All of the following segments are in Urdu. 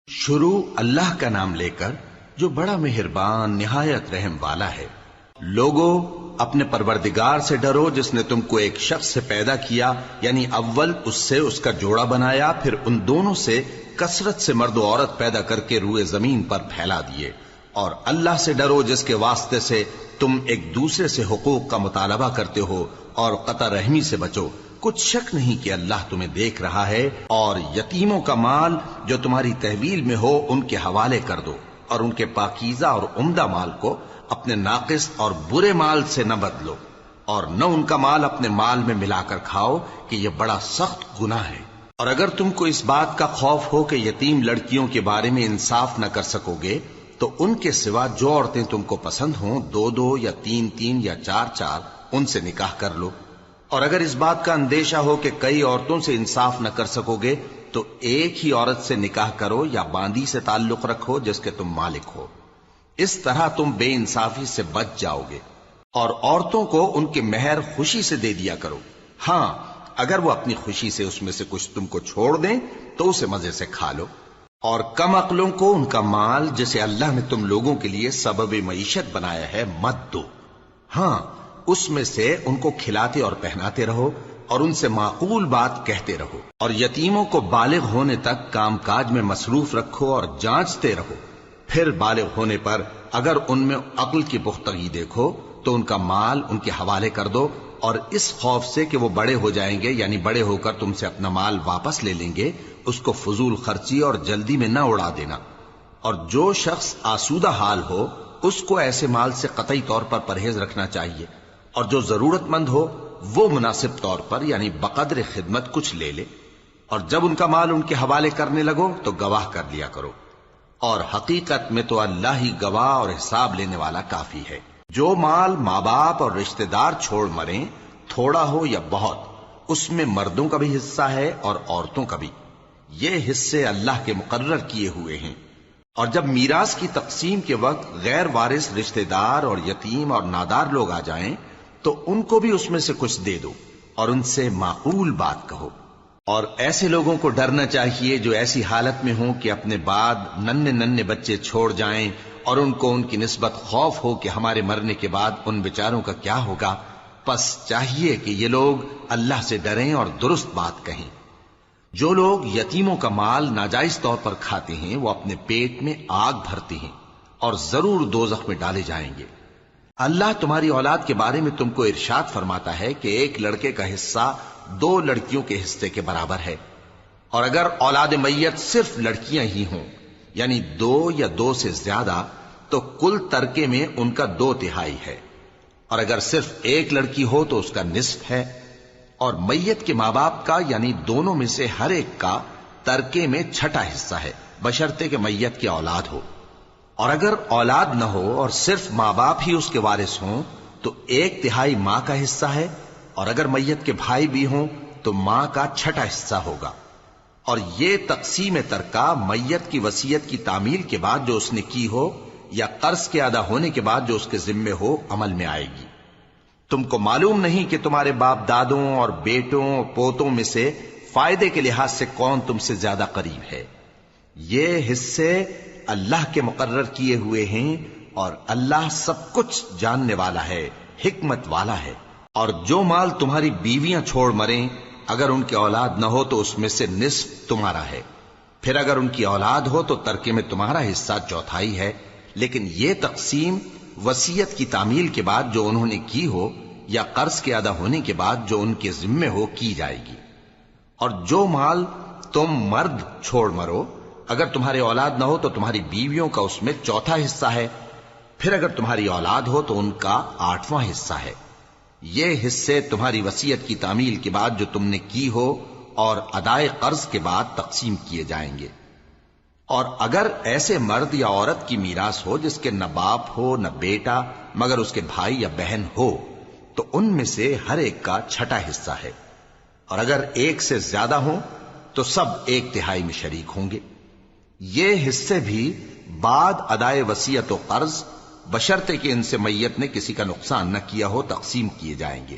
شروع اللہ کا نام لے کر جو بڑا مہربان نہایت رحم والا ہے۔ لوگو اپنے پروردگار سے ڈرو جس نے تم کو ایک شخص سے پیدا کیا، یعنی اول اس سے اس کا جوڑا بنایا، پھر ان دونوں سے کثرت سے مرد و عورت پیدا کر کے روئے زمین پر پھیلا دیے۔ اور اللہ سے ڈرو جس کے واسطے سے تم ایک دوسرے سے حقوق کا مطالبہ کرتے ہو، اور قطع رحمی سے بچو۔ کچھ شک نہیں کہ اللہ تمہیں دیکھ رہا ہے۔ اور یتیموں کا مال جو تمہاری تحویل میں ہو ان کے حوالے کر دو، اور ان کے پاکیزہ اور عمدہ مال کو اپنے ناقص اور برے مال سے نہ بدلو، اور نہ ان کا مال اپنے مال میں ملا کر کھاؤ کہ یہ بڑا سخت گناہ ہے۔ اور اگر تم کو اس بات کا خوف ہو کہ یتیم لڑکیوں کے بارے میں انصاف نہ کر سکو گے تو ان کے سوا جو عورتیں تم کو پسند ہوں، دو دو یا تین تین یا چار چار، ان سے نکاح کر لو۔ اور اگر اس بات کا اندیشہ ہو کہ کئی عورتوں سے انصاف نہ کر سکو گے تو ایک ہی عورت سے نکاح کرو یا باندی سے تعلق رکھو جس کے تم مالک ہو۔ اس طرح تم بے انصافی سے بچ جاؤ گے۔ اور عورتوں کو ان کے مہر خوشی سے دے دیا کرو۔ ہاں، اگر وہ اپنی خوشی سے اس میں سے کچھ تم کو چھوڑ دیں تو اسے مزے سے کھا لو۔ اور کم عقلوں کو ان کا مال جسے اللہ نے تم لوگوں کے لیے سبب معیشت بنایا ہے مت دو۔ ہاں، اس میں سے ان کو کھلاتے اور پہناتے رہو، اور ان سے معقول بات کہتے رہو۔ اور یتیموں کو بالغ ہونے تک کام کاج میں مصروف رکھو اور جانچتے رہو۔ پھر بالغ ہونے پر اگر ان میں عقل کی پختگی دیکھو تو ان کا مال ان کے حوالے کر دو، اور اس خوف سے کہ وہ بڑے ہو جائیں گے، یعنی بڑے ہو کر تم سے اپنا مال واپس لے لیں گے، اس کو فضول خرچی اور جلدی میں نہ اڑا دینا۔ اور جو شخص آسودہ حال ہو اس کو ایسے مال سے قطعی طور پر پرہیز رکھنا چاہیے، اور جو ضرورت مند ہو وہ مناسب طور پر یعنی بقدر خدمت کچھ لے لے۔ اور جب ان کا مال ان کے حوالے کرنے لگو تو گواہ کر لیا کرو، اور حقیقت میں تو اللہ ہی گواہ اور حساب لینے والا کافی ہے۔ جو مال ماں باپ اور رشتہ دار چھوڑ مریں، تھوڑا ہو یا بہت، اس میں مردوں کا بھی حصہ ہے اور عورتوں کا بھی۔ یہ حصے اللہ کے مقرر کیے ہوئے ہیں۔ اور جب میراث کی تقسیم کے وقت غیر وارث رشتہ دار اور یتیم اور نادار لوگ آ جائیں تو ان کو بھی اس میں سے کچھ دے دو، اور ان سے معقول بات کہو۔ اور ایسے لوگوں کو ڈرنا چاہیے جو ایسی حالت میں ہوں کہ اپنے بعد ننھے ننھے بچے چھوڑ جائیں، اور ان کو ان کی نسبت خوف ہو کہ ہمارے مرنے کے بعد ان بیچاروں کا کیا ہوگا۔ پس چاہیے کہ یہ لوگ اللہ سے ڈریں اور درست بات کہیں۔ جو لوگ یتیموں کا مال ناجائز طور پر کھاتے ہیں وہ اپنے پیٹ میں آگ بھرتے ہیں، اور ضرور دوزخ میں ڈالے جائیں گے۔ اللہ تمہاری اولاد کے بارے میں تم کو ارشاد فرماتا ہے کہ ایک لڑکے کا حصہ دو لڑکیوں کے حصے کے برابر ہے، اور اگر اولاد میت صرف لڑکیاں ہی ہوں، یعنی دو یا دو سے زیادہ، تو کل ترکے میں ان کا 2/3 ہے۔ اور اگر صرف ایک لڑکی ہو تو اس کا نصف ہے۔ اور میت کے ماں باپ کا یعنی دونوں میں سے ہر ایک کا ترکے میں 6واں حصہ ہے، بشرطے کہ میت کی اولاد ہو۔ اور اگر اولاد نہ ہو اور صرف ماں باپ ہی اس کے وارث ہوں تو 1/3 ماں کا حصہ ہے، اور اگر میت کے بھائی بھی ہوں تو ماں کا 6واں حصہ ہوگا۔ اور یہ تقسیم ترکہ میت کی وصیت کی تعمیل کے بعد جو اس نے کی ہو یا قرض کے ادا ہونے کے بعد جو اس کے ذمے ہو عمل میں آئے گی۔ تم کو معلوم نہیں کہ تمہارے باپ دادوں اور بیٹوں اور پوتوں میں سے فائدے کے لحاظ سے کون تم سے زیادہ قریب ہے۔ یہ حصے اللہ کے مقرر کیے ہوئے ہیں، اور اللہ سب کچھ جاننے والا ہے، حکمت والا ہے۔ اور جو مال تمہاری بیویاں چھوڑ مریں، اگر ان کی اولاد نہ ہو تو اس میں سے نصف تمہارا ہے۔ پھر اگر ان کی اولاد ہو تو ترکے میں تمہارا حصہ 1/4 ہے، لیکن یہ تقسیم وصیت کی تعمیل کے بعد جو انہوں نے کی ہو یا قرض کے ادا ہونے کے بعد جو ان کے ذمے ہو کی جائے گی۔ اور جو مال تم مرد چھوڑ مرو، اگر تمہاری اولاد نہ ہو تو تمہاری بیویوں کا اس میں 1/4 حصہ ہے۔ پھر اگر تمہاری اولاد ہو تو ان کا 8واں حصہ ہے۔ یہ حصے تمہاری وصیت کی تعمیل کے بعد جو تم نے کی ہو اور ادائے قرض کے بعد تقسیم کیے جائیں گے۔ اور اگر ایسے مرد یا عورت کی میراث ہو جس کے نہ باپ ہو نہ بیٹا مگر اس کے بھائی یا بہن ہو تو ان میں سے ہر ایک کا 6واں حصہ ہے۔ اور اگر ایک سے زیادہ ہوں تو سب 1/3 میں شریک ہوں گے۔ یہ حصے بھی بعد ادائے وصیت و قرض بشرطے کہ ان سے میت نے کسی کا نقصان نہ کیا ہو تقسیم کیے جائیں گے۔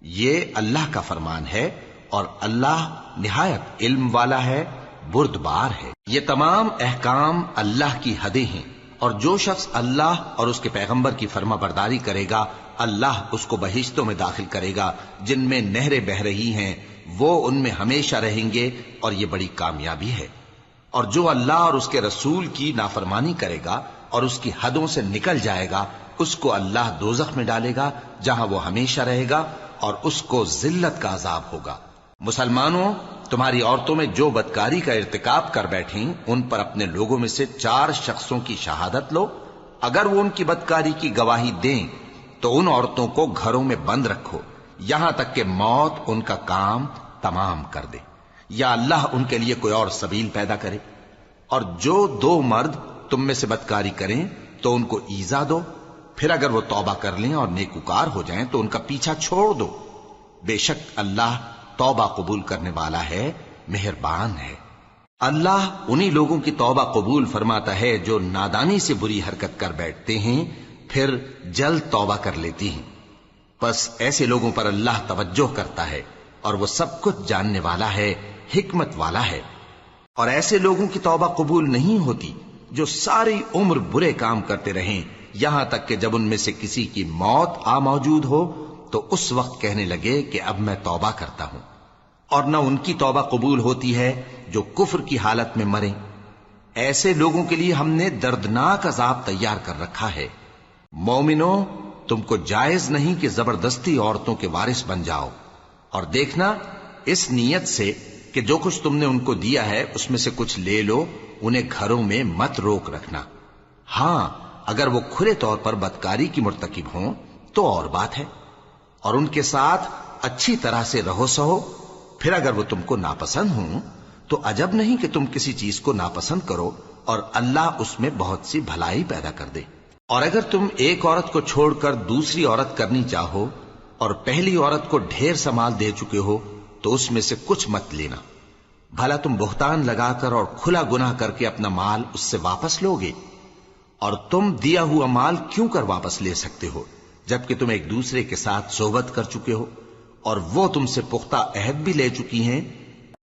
یہ اللہ کا فرمان ہے، اور اللہ نہایت علم والا ہے، بردبار ہے۔ یہ تمام احکام اللہ کی حدیں ہیں، اور جو شخص اللہ اور اس کے پیغمبر کی فرما برداری کرے گا اللہ اس کو بہشتوں میں داخل کرے گا جن میں نہریں بہہ رہی ہیں، وہ ان میں ہمیشہ رہیں گے، اور یہ بڑی کامیابی ہے۔ اور جو اللہ اور اس کے رسول کی نافرمانی کرے گا اور اس کی حدوں سے نکل جائے گا اس کو اللہ دوزخ میں ڈالے گا جہاں وہ ہمیشہ رہے گا، اور اس کو ذلت کا عذاب ہوگا۔ مسلمانوں، تمہاری عورتوں میں جو بدکاری کا ارتکاب کر بیٹھیں ان پر اپنے لوگوں میں سے 4 شخصوں کی شہادت لو۔ اگر وہ ان کی بدکاری کی گواہی دیں تو ان عورتوں کو گھروں میں بند رکھو یہاں تک کہ موت ان کا کام تمام کر دے، یا اللہ ان کے لیے کوئی اور سبیل پیدا کرے۔ اور جو 2 مرد تم میں سے بدکاری کریں تو ان کو ایذا دو، پھر اگر وہ توبہ کر لیں اور نیکوکار ہو جائیں تو ان کا پیچھا چھوڑ دو۔ بے شک اللہ توبہ قبول کرنے والا ہے، مہربان ہے۔ اللہ انہی لوگوں کی توبہ قبول فرماتا ہے جو نادانی سے بری حرکت کر بیٹھتے ہیں پھر جلد توبہ کر لیتی ہیں، بس ایسے لوگوں پر اللہ توجہ کرتا ہے اور وہ سب کچھ جاننے والا ہے، حکمت والا ہے۔ اور ایسے لوگوں کی توبہ قبول نہیں ہوتی جو ساری عمر برے کام کرتے رہیں یہاں تک کہ جب ان میں سے کسی کی موت آ موجود ہو تو اس وقت کہنے لگے کہ اب میں توبہ کرتا ہوں۔ اور نہ ان کی توبہ قبول ہوتی ہے جو کفر کی حالت میں مریں۔ ایسے لوگوں کے لیے ہم نے دردناک عذاب تیار کر رکھا ہے۔ مومنوں، تم کو جائز نہیں کہ زبردستی عورتوں کے وارث بن جاؤ، اور دیکھنا اس نیت سے کہ جو کچھ تم نے ان کو دیا ہے اس میں سے کچھ لے لو، انہیں گھروں میں مت روک رکھنا۔ ہاں، اگر وہ کھلے طور پر بدکاری کی مرتکب ہوں تو اور بات ہے، اور ان کے ساتھ اچھی طرح سے رہو سہو۔ پھر اگر وہ تم کو ناپسند ہوں تو عجب نہیں کہ تم کسی چیز کو ناپسند کرو اور اللہ اس میں بہت سی بھلائی پیدا کر دے۔ اور اگر تم ایک عورت کو چھوڑ کر دوسری عورت کرنی چاہو اور پہلی عورت کو ڈھیر سا مال دے چکے ہو تو اس میں سے کچھ مت لینا، بھلا تم بہتان لگا کر اور کھلا گناہ کر کے اپنا مال اس سے واپس لوگے؟ اور تم دیا ہوا مال کیوں کر واپس لے سکتے ہو جبکہ تم ایک دوسرے کے ساتھ صحبت کر چکے ہو اور وہ تم سے پختہ عہد بھی لے چکی ہیں؟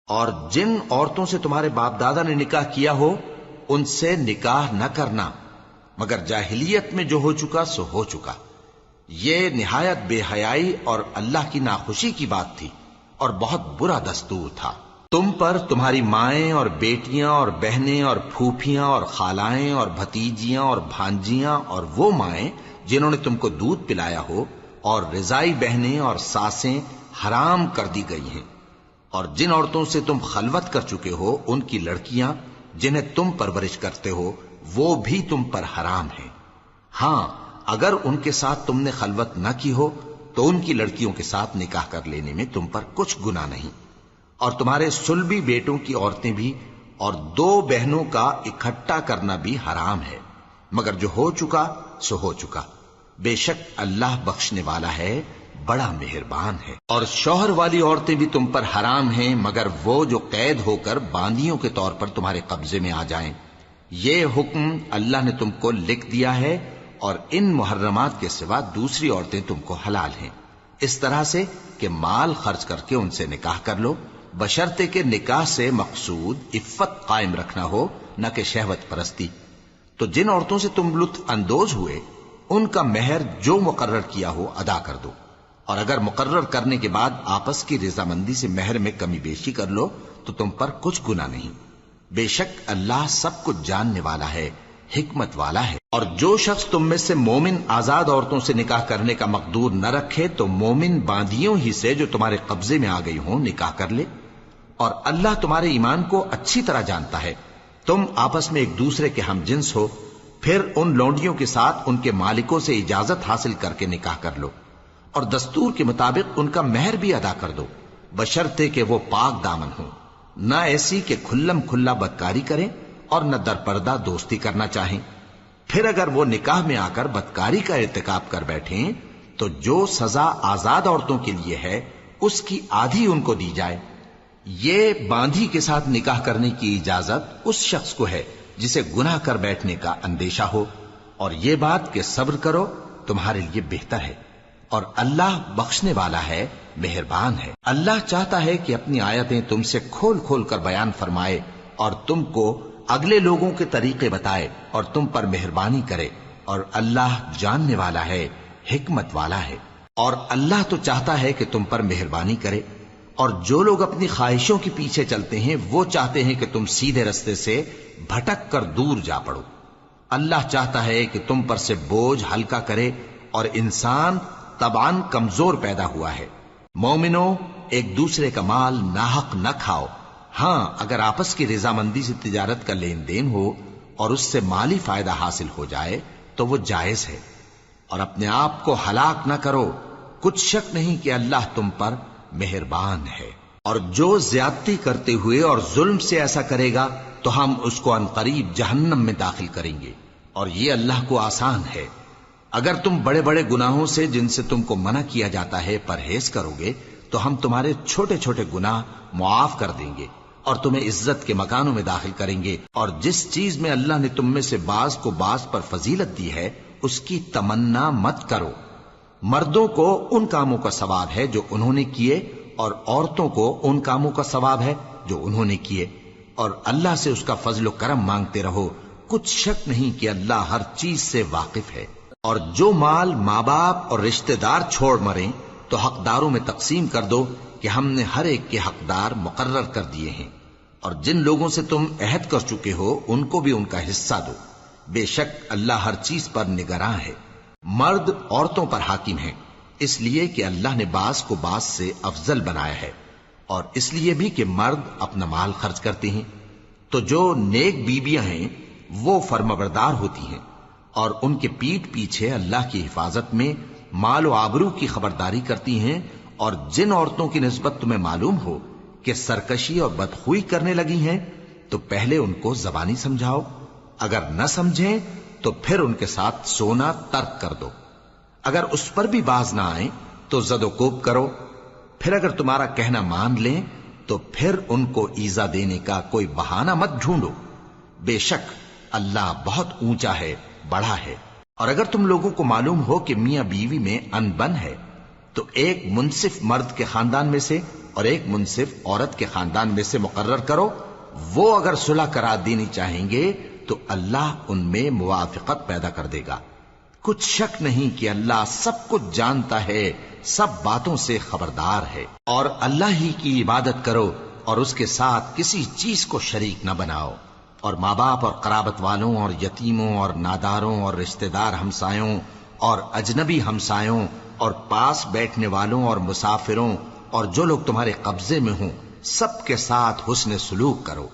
اور جن عورتوں سے تمہارے باپ دادا نے نکاح کیا ہو ان سے نکاح نہ کرنا مگر جاہلیت میں جو ہو چکا سو ہو چکا۔ یہ نہایت بے حیائی اور اللہ کی ناخوشی کی بات تھی اور بہت برا دستور تھا۔ تم پر تمہاری مائیں اور بیٹیاں اور بہنیں اور پھوپھیاں اور خالائیں اور بھتیجیاں اور بھانجیاں اور وہ مائیں جنہوں نے تم کو دودھ پلایا ہو اور رضائی بہنیں اور ساسیں حرام کر دی گئی ہیں، اور جن عورتوں سے تم خلوت کر چکے ہو ان کی لڑکیاں جنہیں تم پرورش کرتے ہو وہ بھی تم پر حرام ہیں۔ ہاں، اگر ان کے ساتھ تم نے خلوت نہ کی ہو تو ان کی لڑکیوں کے ساتھ نکاح کر لینے میں تم پر کچھ گناہ نہیں۔ اور تمہارے صلبی بیٹوں کی عورتیں بھی اور 2 بہنوں کا اکٹھا کرنا بھی حرام ہے، مگر جو ہو چکا سو ہو چکا۔ بے شک اللہ بخشنے والا ہے، بڑا مہربان ہے۔ اور شوہر والی عورتیں بھی تم پر حرام ہیں مگر وہ جو قید ہو کر باندیوں کے طور پر تمہارے قبضے میں آ جائیں۔ یہ حکم اللہ نے تم کو لکھ دیا ہے، اور ان محرمات کے سوا دوسری عورتیں تم کو حلال ہیں، اس طرح سے کہ مال خرچ کر کے ان سے نکاح کر لو، بشرطے کہ نکاح سے مقصود عفت قائم رکھنا ہو نہ کہ شہوت پرستی۔ تو جن عورتوں سے تم لطف اندوز ہوئے ان کا مہر جو مقرر کیا ہو ادا کر دو، اور اگر مقرر کرنے کے بعد آپس کی رضامندی سے مہر میں کمی بیشی کر لو تو تم پر کچھ گناہ نہیں۔ بے شک اللہ سب کچھ جاننے والا ہے، حکمت والا ہے۔ اور جو شخص تم میں سے مومن آزاد عورتوں سے نکاح کرنے کا مقدور نہ رکھے تو مومن باندیوں ہی سے جو تمہارے قبضے میں آ گئی ہوں نکاح کر لے، اور اللہ تمہارے ایمان کو اچھی طرح جانتا ہے۔ تم آپس میں ایک دوسرے کے ہم جنس ہو، پھر ان لونڈیوں کے ساتھ ان کے مالکوں سے اجازت حاصل کر کے نکاح کر لو، اور دستور کے مطابق ان کا مہر بھی ادا کر دو، بشرطے کہ وہ پاک دامن ہوں، نہ ایسی کہ کھلم کھلا بدکاری کریں اور نہ درپردہ دوستی کرنا چاہیں۔ پھر اگر وہ نکاح میں آ کر بدکاری کا ارتکاب کر بیٹھیں تو جو سزا آزاد عورتوں کے لیے ہے اس کی آدھی ان کو دی جائے۔ یہ باندھی کے ساتھ نکاح کرنے کی اجازت اس شخص کو ہے جسے گناہ کر بیٹھنے کا اندیشہ ہو، اور یہ بات کہ صبر کرو تمہارے لیے بہتر ہے، اور اللہ بخشنے والا ہے، مہربان ہے۔ اللہ چاہتا ہے کہ اپنی آیتیں تم سے کھول کھول کر بیان فرمائے اور تم کو اگلے لوگوں کے طریقے بتائے اور تم پر مہربانی کرے، اور اللہ جاننے والا ہے، حکمت والا ہے۔ اور اللہ تو چاہتا ہے کہ تم پر مہربانی کرے، اور جو لوگ اپنی خواہشوں کے پیچھے چلتے ہیں وہ چاہتے ہیں کہ تم سیدھے رستے سے بھٹک کر دور جا پڑو۔ اللہ چاہتا ہے کہ تم پر سے بوجھ ہلکا کرے، اور انسان طبعاً کمزور پیدا ہوا ہے۔ مومنو، ایک دوسرے کا مال ناحق نہ کھاؤ۔ ہاں، اگر آپس کی رضامندی سے تجارت کا لین دین ہو اور اس سے مالی فائدہ حاصل ہو جائے تو وہ جائز ہے، اور اپنے آپ کو ہلاک نہ کرو، کچھ شک نہیں کہ اللہ تم پر مہربان ہے۔ اور جو زیادتی کرتے ہوئے اور ظلم سے ایسا کرے گا تو ہم اس کو عنقریب جہنم میں داخل کریں گے، اور یہ اللہ کو آسان ہے۔ اگر تم بڑے بڑے گناہوں سے جن سے تم کو منع کیا جاتا ہے پرہیز کرو گے تو ہم تمہارے چھوٹے چھوٹے گناہ معاف کر دیں گے اور تمہیں عزت کے مکانوں میں داخل کریں گے۔ اور جس چیز میں اللہ نے تم میں سے بعض کو بعض پر فضیلت دی ہے اس کی تمنا مت کرو۔ مردوں کو ان کاموں کا ثواب ہے جو انہوں نے کیے، اور عورتوں کو ان کاموں کا ثواب ہے جو انہوں نے کیے، اور اللہ سے اس کا فضل و کرم مانگتے رہو، کچھ شک نہیں کہ اللہ ہر چیز سے واقف ہے۔ اور جو مال ماں باپ اور رشتہ دار چھوڑ مریں تو حقداروں میں تقسیم کر دو کہ ہم نے ہر ایک کے حقدار مقرر کر دیے ہیں، اور جن لوگوں سے تم عہد کر چکے ہو ان کو بھی ان کا حصہ دو، بے شک اللہ ہر چیز پر نگراں ہے۔ مرد عورتوں پر حاکم ہیں، اس لیے کہ اللہ نے بعض کو بعض سے افضل بنایا ہے، اور اس لیے بھی کہ مرد اپنا مال خرچ کرتے ہیں، تو جو نیک بیویاں ہیں وہ فرمانبردار ہوتی ہیں، اور ان کے پیٹھ پیچھے اللہ کی حفاظت میں مال و آبرو کی خبرداری کرتی ہیں۔ اور جن عورتوں کی نسبت تمہیں معلوم ہو کہ سرکشی اور بدخوئی کرنے لگی ہیں تو پہلے ان کو زبانی سمجھاؤ، اگر نہ سمجھیں تو پھر ان کے ساتھ سونا ترک کر دو۔ اگر اس پر بھی باز نہ آئیں تو زد و کوب کرو، پھر اگر تمہارا کہنا مان لیں تو پھر ان کو ایذا دینے کا کوئی بہانہ مت ڈھونڈو، بے شک اللہ بہت اونچا ہے، بڑا ہے۔ اور اگر تم لوگوں کو معلوم ہو کہ میاں بیوی میں انبن ہے تو ایک منصف مرد کے خاندان میں سے اور ایک منصف عورت کے خاندان میں سے مقرر کرو، وہ اگر صلح کرا دینی چاہیں گے تو اللہ ان میں موافقت پیدا کر دے گا۔ کچھ شک نہیں کہ اللہ سب کچھ جانتا ہے، سب باتوں سے خبردار ہے۔ اور اللہ ہی کی عبادت کرو اور اس کے ساتھ کسی چیز کو شریک نہ بناؤ، اور ماں باپ اور قرابت والوں اور یتیموں اور ناداروں اور رشتہ دار ہمسایوں اور اجنبی ہمسایوں اور پاس بیٹھنے والوں اور مسافروں اور جو لوگ تمہارے قبضے میں ہوں سب کے ساتھ حسن سلوک کرو،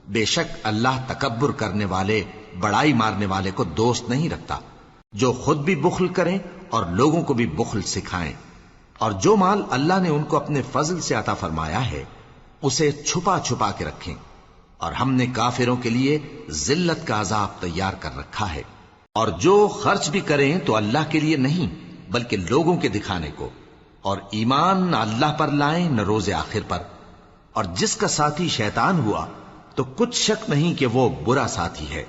بے شک اللہ تکبر کرنے والے، بڑائی مارنے والے کو دوست نہیں رکھتا۔ جو خود بھی بخل کریں اور لوگوں کو بھی بخل سکھائیں، اور جو مال اللہ نے ان کو اپنے فضل سے عطا فرمایا ہے اسے چھپا چھپا کے رکھیں، اور ہم نے کافروں کے لیے ذلت کا عذاب تیار کر رکھا ہے۔ اور جو خرچ بھی کریں تو اللہ کے لیے نہیں بلکہ لوگوں کے دکھانے کو، اور ایمان نہ اللہ پر لائیں نہ روز آخر پر۔ اور جس کا ساتھی شیطان ہوا تو کچھ شک نہیں کہ وہ برا ساتھی ہے۔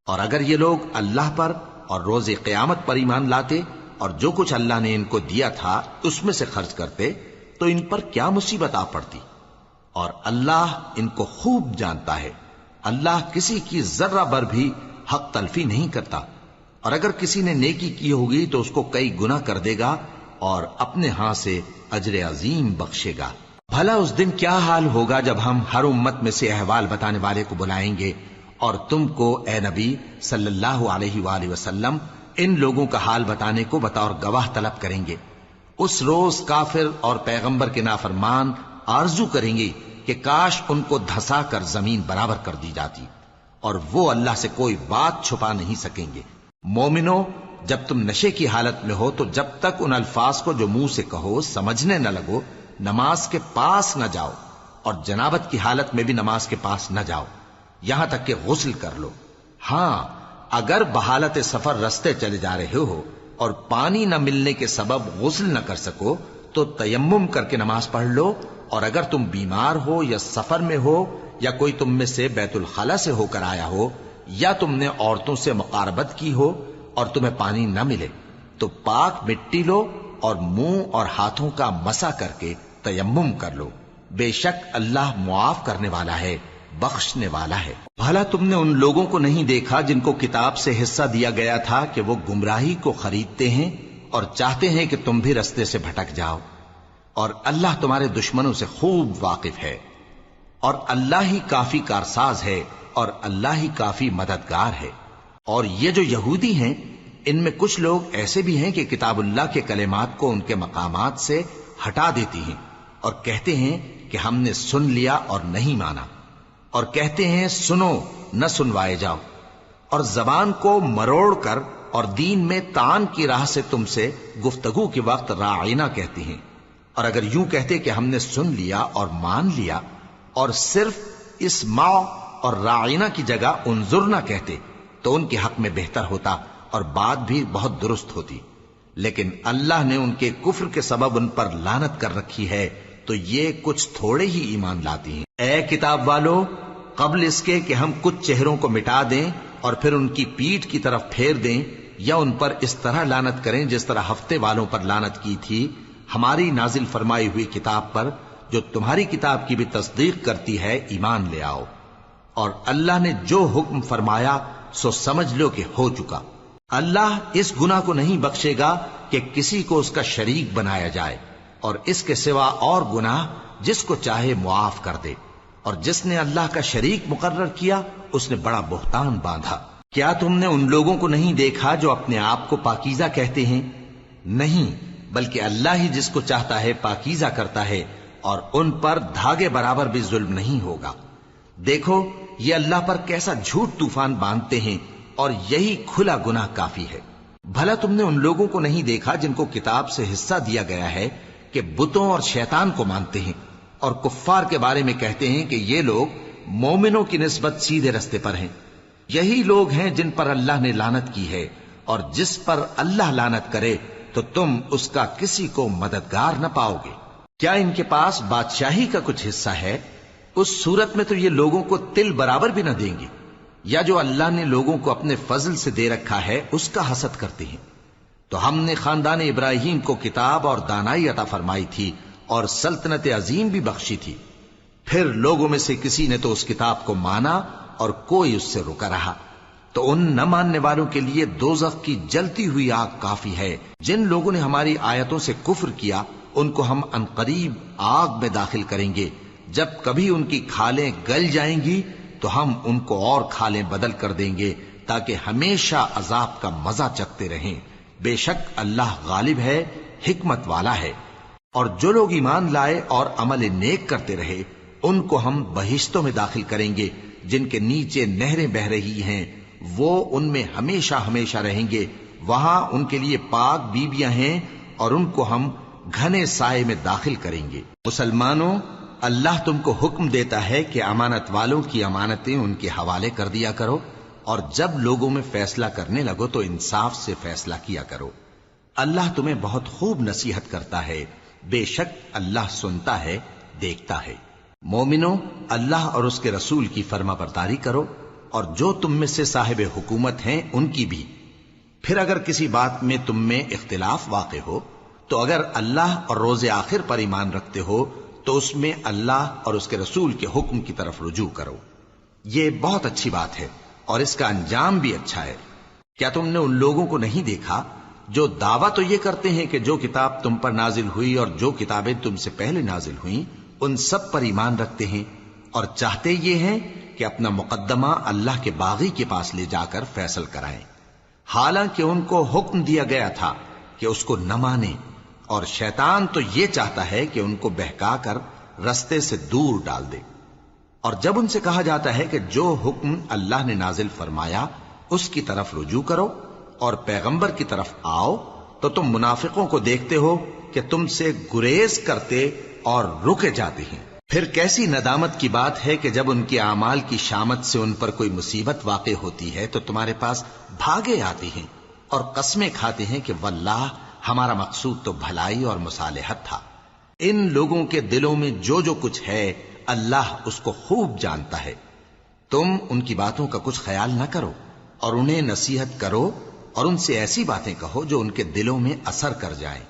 اور اگر یہ لوگ اللہ پر اور روز قیامت پر ایمان لاتے اور جو کچھ اللہ نے ان کو دیا تھا اس میں سے خرچ کرتے تو ان پر کیا مصیبت آ پڑتی، اور اللہ ان کو خوب جانتا ہے۔ اللہ کسی کی ذرہ بر بھی حق تلفی نہیں کرتا، اور اگر کسی نے نیکی کی ہوگی تو اس کو کئی گنا کر دے گا اور اپنے ہاں سے اجر عظیم بخشے گا۔ بھلا اس دن کیا حال ہوگا جب ہم ہر امت میں سے احوال بتانے والے کو بلائیں گے اور تم کو اے نبی صلی اللہ علیہ وآلہ وسلم ان لوگوں کا حال بتانے کو بطور گواہ طلب کریں گے۔ اس روز کافر اور پیغمبر کے نافرمان آرزو کریں گے کہ کاش ان کو دھسا کر زمین برابر کر دی جاتی، اور وہ اللہ سے کوئی بات چھپا نہیں سکیں گے۔ مومنو، جب تم نشے کی حالت میں ہو تو جب تک ان الفاظ کو جو منہ سے کہو سمجھنے نہ لگو نماز کے پاس نہ جاؤ، اور جنابت کی حالت میں بھی نماز کے پاس نہ جاؤ یہاں تک کہ غسل کر لو۔ ہاں، اگر بحالت سفر رستے چلے جا رہے ہو اور پانی نہ ملنے کے سبب غسل نہ کر سکو تو تیمم کر کے نماز پڑھ لو، اور اگر تم بیمار ہو یا سفر میں ہو یا کوئی تم میں سے بیت الخلا سے ہو کر آیا ہو یا تم نے عورتوں سے مقاربت کی ہو اور تمہیں پانی نہ ملے تو پاک مٹی لو اور منہ اور ہاتھوں کا مسح کر کے تیمم کر لو، بے شک اللہ معاف کرنے والا ہے، بخشنے والا ہے۔ بھلا تم نے ان لوگوں کو نہیں دیکھا جن کو کتاب سے حصہ دیا گیا تھا کہ وہ گمراہی کو خریدتے ہیں اور چاہتے ہیں کہ تم بھی رستے سے بھٹک جاؤ، اور اللہ تمہارے دشمنوں سے خوب واقف ہے، اور اللہ ہی کافی کارساز ہے، اور اللہ ہی کافی مددگار ہے۔ اور یہ جو یہودی ہیں، ان میں کچھ لوگ ایسے بھی ہیں کہ کتاب اللہ کے کلمات کو ان کے مقامات سے ہٹا دیتی ہیں اور کہتے ہیں کہ ہم نے سن لیا اور نہیں مانا، اور کہتے ہیں سنو نہ سنوائے جاؤ، اور زبان کو مروڑ کر اور دین میں طعن کی راہ سے تم سے گفتگو کے وقت راعینا کہتی ہیں۔ اور اگر یوں کہتے کہ ہم نے سن لیا اور مان لیا، اور صرف اسمع اور راعینا کی جگہ انظرنا کہتے، تو ان کے حق میں بہتر ہوتا اور بات بھی بہت درست ہوتی۔ لیکن اللہ نے ان کے کفر کے سبب ان پر لعنت کر رکھی ہے، تو یہ کچھ تھوڑے ہی ایمان لاتی ہیں۔ اے کتاب والو، قبل اس کے کہ ہم کچھ چہروں کو مٹا دیں اور پھر ان کی پیٹھ کی طرف پھیر دیں یا ان پر اس طرح لعنت کریں جس طرح ہفتے والوں پر لعنت کی تھی، ہماری نازل فرمائی ہوئی کتاب پر جو تمہاری کتاب کی بھی تصدیق کرتی ہے ایمان لے آؤ، اور اللہ نے جو حکم فرمایا سو سمجھ لو کہ ہو چکا۔ اللہ اس گناہ کو نہیں بخشے گا کہ کسی کو اس کا شریک بنایا جائے، اور اس کے سوا اور گناہ جس کو چاہے معاف کر دے، اور جس نے اللہ کا شریک مقرر کیا اس نے بڑا بہتان باندھا۔ کیا تم نے ان لوگوں کو نہیں دیکھا جو اپنے آپ کو پاکیزہ کہتے ہیں؟ نہیں، بلکہ اللہ ہی جس کو چاہتا ہے پاکیزہ کرتا ہے، اور ان پر دھاگے برابر بھی ظلم نہیں ہوگا۔ دیکھو یہ اللہ پر کیسا جھوٹ طوفان باندھتے ہیں، اور یہی کھلا گناہ کافی ہے۔ بھلا تم نے ان لوگوں کو نہیں دیکھا جن کو کتاب سے حصہ دیا گیا ہے کہ بتوں اور شیطان کو مانتے ہیں، اور کفار کے بارے میں کہتے ہیں کہ یہ لوگ مومنوں کی نسبت سیدھے رستے پر ہیں۔ یہی لوگ ہیں جن پر اللہ نے لعنت کی ہے، اور جس پر اللہ لعنت کرے تو تم اس کا کسی کو مددگار نہ پاؤ گے۔ کیا ان کے پاس بادشاہی کا کچھ حصہ ہے؟ اس صورت میں تو یہ لوگوں کو تل برابر بھی نہ دیں گے، یا جو اللہ نے لوگوں کو اپنے فضل سے دے رکھا ہے اس کا حسد کرتے ہیں۔ تو ہم نے خاندان ابراہیم کو کتاب اور دانائی عطا فرمائی تھی اور سلطنت عظیم بھی بخشی تھی۔ پھر لوگوں میں سے کسی نے تو اس کتاب کو مانا اور کوئی اس سے رکا رہا، تو ان نہ ماننے والوں کے لیے دوزخ کی جلتی ہوئی آگ کافی ہے۔ جن لوگوں نے ہماری آیتوں سے کفر کیا ان کو ہم عنقریب آگ میں داخل کریں گے۔ جب کبھی ان کی کھالیں گل جائیں گی تو ہم ان کو اور کھالیں بدل کر دیں گے تاکہ ہمیشہ عذاب کا مزہ چکھتے رہیں۔ بے شک اللہ غالب ہے، حکمت والا ہے۔ اور جو لوگ ایمان لائے اور عمل نیک کرتے رہے ان کو ہم بہشتوں میں داخل کریں گے جن کے نیچے نہریں بہ رہی ہیں، وہ ان میں ہمیشہ ہمیشہ رہیں گے۔ وہاں ان کے لیے پاک بیویاں ہیں اور ان کو ہم گھنے سائے میں داخل کریں گے۔ مسلمانوں، اللہ تم کو حکم دیتا ہے کہ امانت والوں کی امانتیں ان کے حوالے کر دیا کرو، اور جب لوگوں میں فیصلہ کرنے لگو تو انصاف سے فیصلہ کیا کرو۔ اللہ تمہیں بہت خوب نصیحت کرتا ہے، بے شک اللہ سنتا ہے، دیکھتا ہے۔ مومنو، اللہ اور اس کے رسول کی فرما برداری کرو، اور جو تم میں سے صاحب حکومت ہیں ان کی بھی۔ پھر اگر کسی بات میں تم میں اختلاف واقع ہو تو اگر اللہ اور روز آخر پر ایمان رکھتے ہو تو اس میں اللہ اور اس کے رسول کے حکم کی طرف رجوع کرو۔ یہ بہت اچھی بات ہے اور اس کا انجام بھی اچھا ہے۔ کیا تم نے ان لوگوں کو نہیں دیکھا جو دعویٰ تو یہ کرتے ہیں کہ جو کتاب تم پر نازل ہوئی اور جو کتابیں تم سے پہلے نازل ہوئیں ان سب پر ایمان رکھتے ہیں، اور چاہتے یہ ہیں کہ اپنا مقدمہ اللہ کے باغی کے پاس لے جا کر فیصل کرائیں، حالانکہ ان کو حکم دیا گیا تھا کہ اس کو نہ مانیں، اور شیطان تو یہ چاہتا ہے کہ ان کو بہکا کر رستے سے دور ڈال دے۔ اور جب ان سے کہا جاتا ہے کہ جو حکم اللہ نے نازل فرمایا اس کی طرف رجوع کرو اور پیغمبر کی طرف آؤ، تو تم منافقوں کو دیکھتے ہو کہ تم سے گریز کرتے اور رکے جاتے ہیں۔ پھر کیسی ندامت کی بات ہے کہ جب ان کے اعمال کی شامت سے ان پر کوئی مصیبت واقع ہوتی ہے تو تمہارے پاس بھاگے آتے ہیں اور قسمیں کھاتے ہیں کہ واللہ ہمارا مقصود تو بھلائی اور مصالحت تھا۔ ان لوگوں کے دلوں میں جو جو کچھ ہے اللہ اس کو خوب جانتا ہے۔ تم ان کی باتوں کا کچھ خیال نہ کرو اور انہیں نصیحت کرو اور ان سے ایسی باتیں کہو جو ان کے دلوں میں اثر کر جائیں۔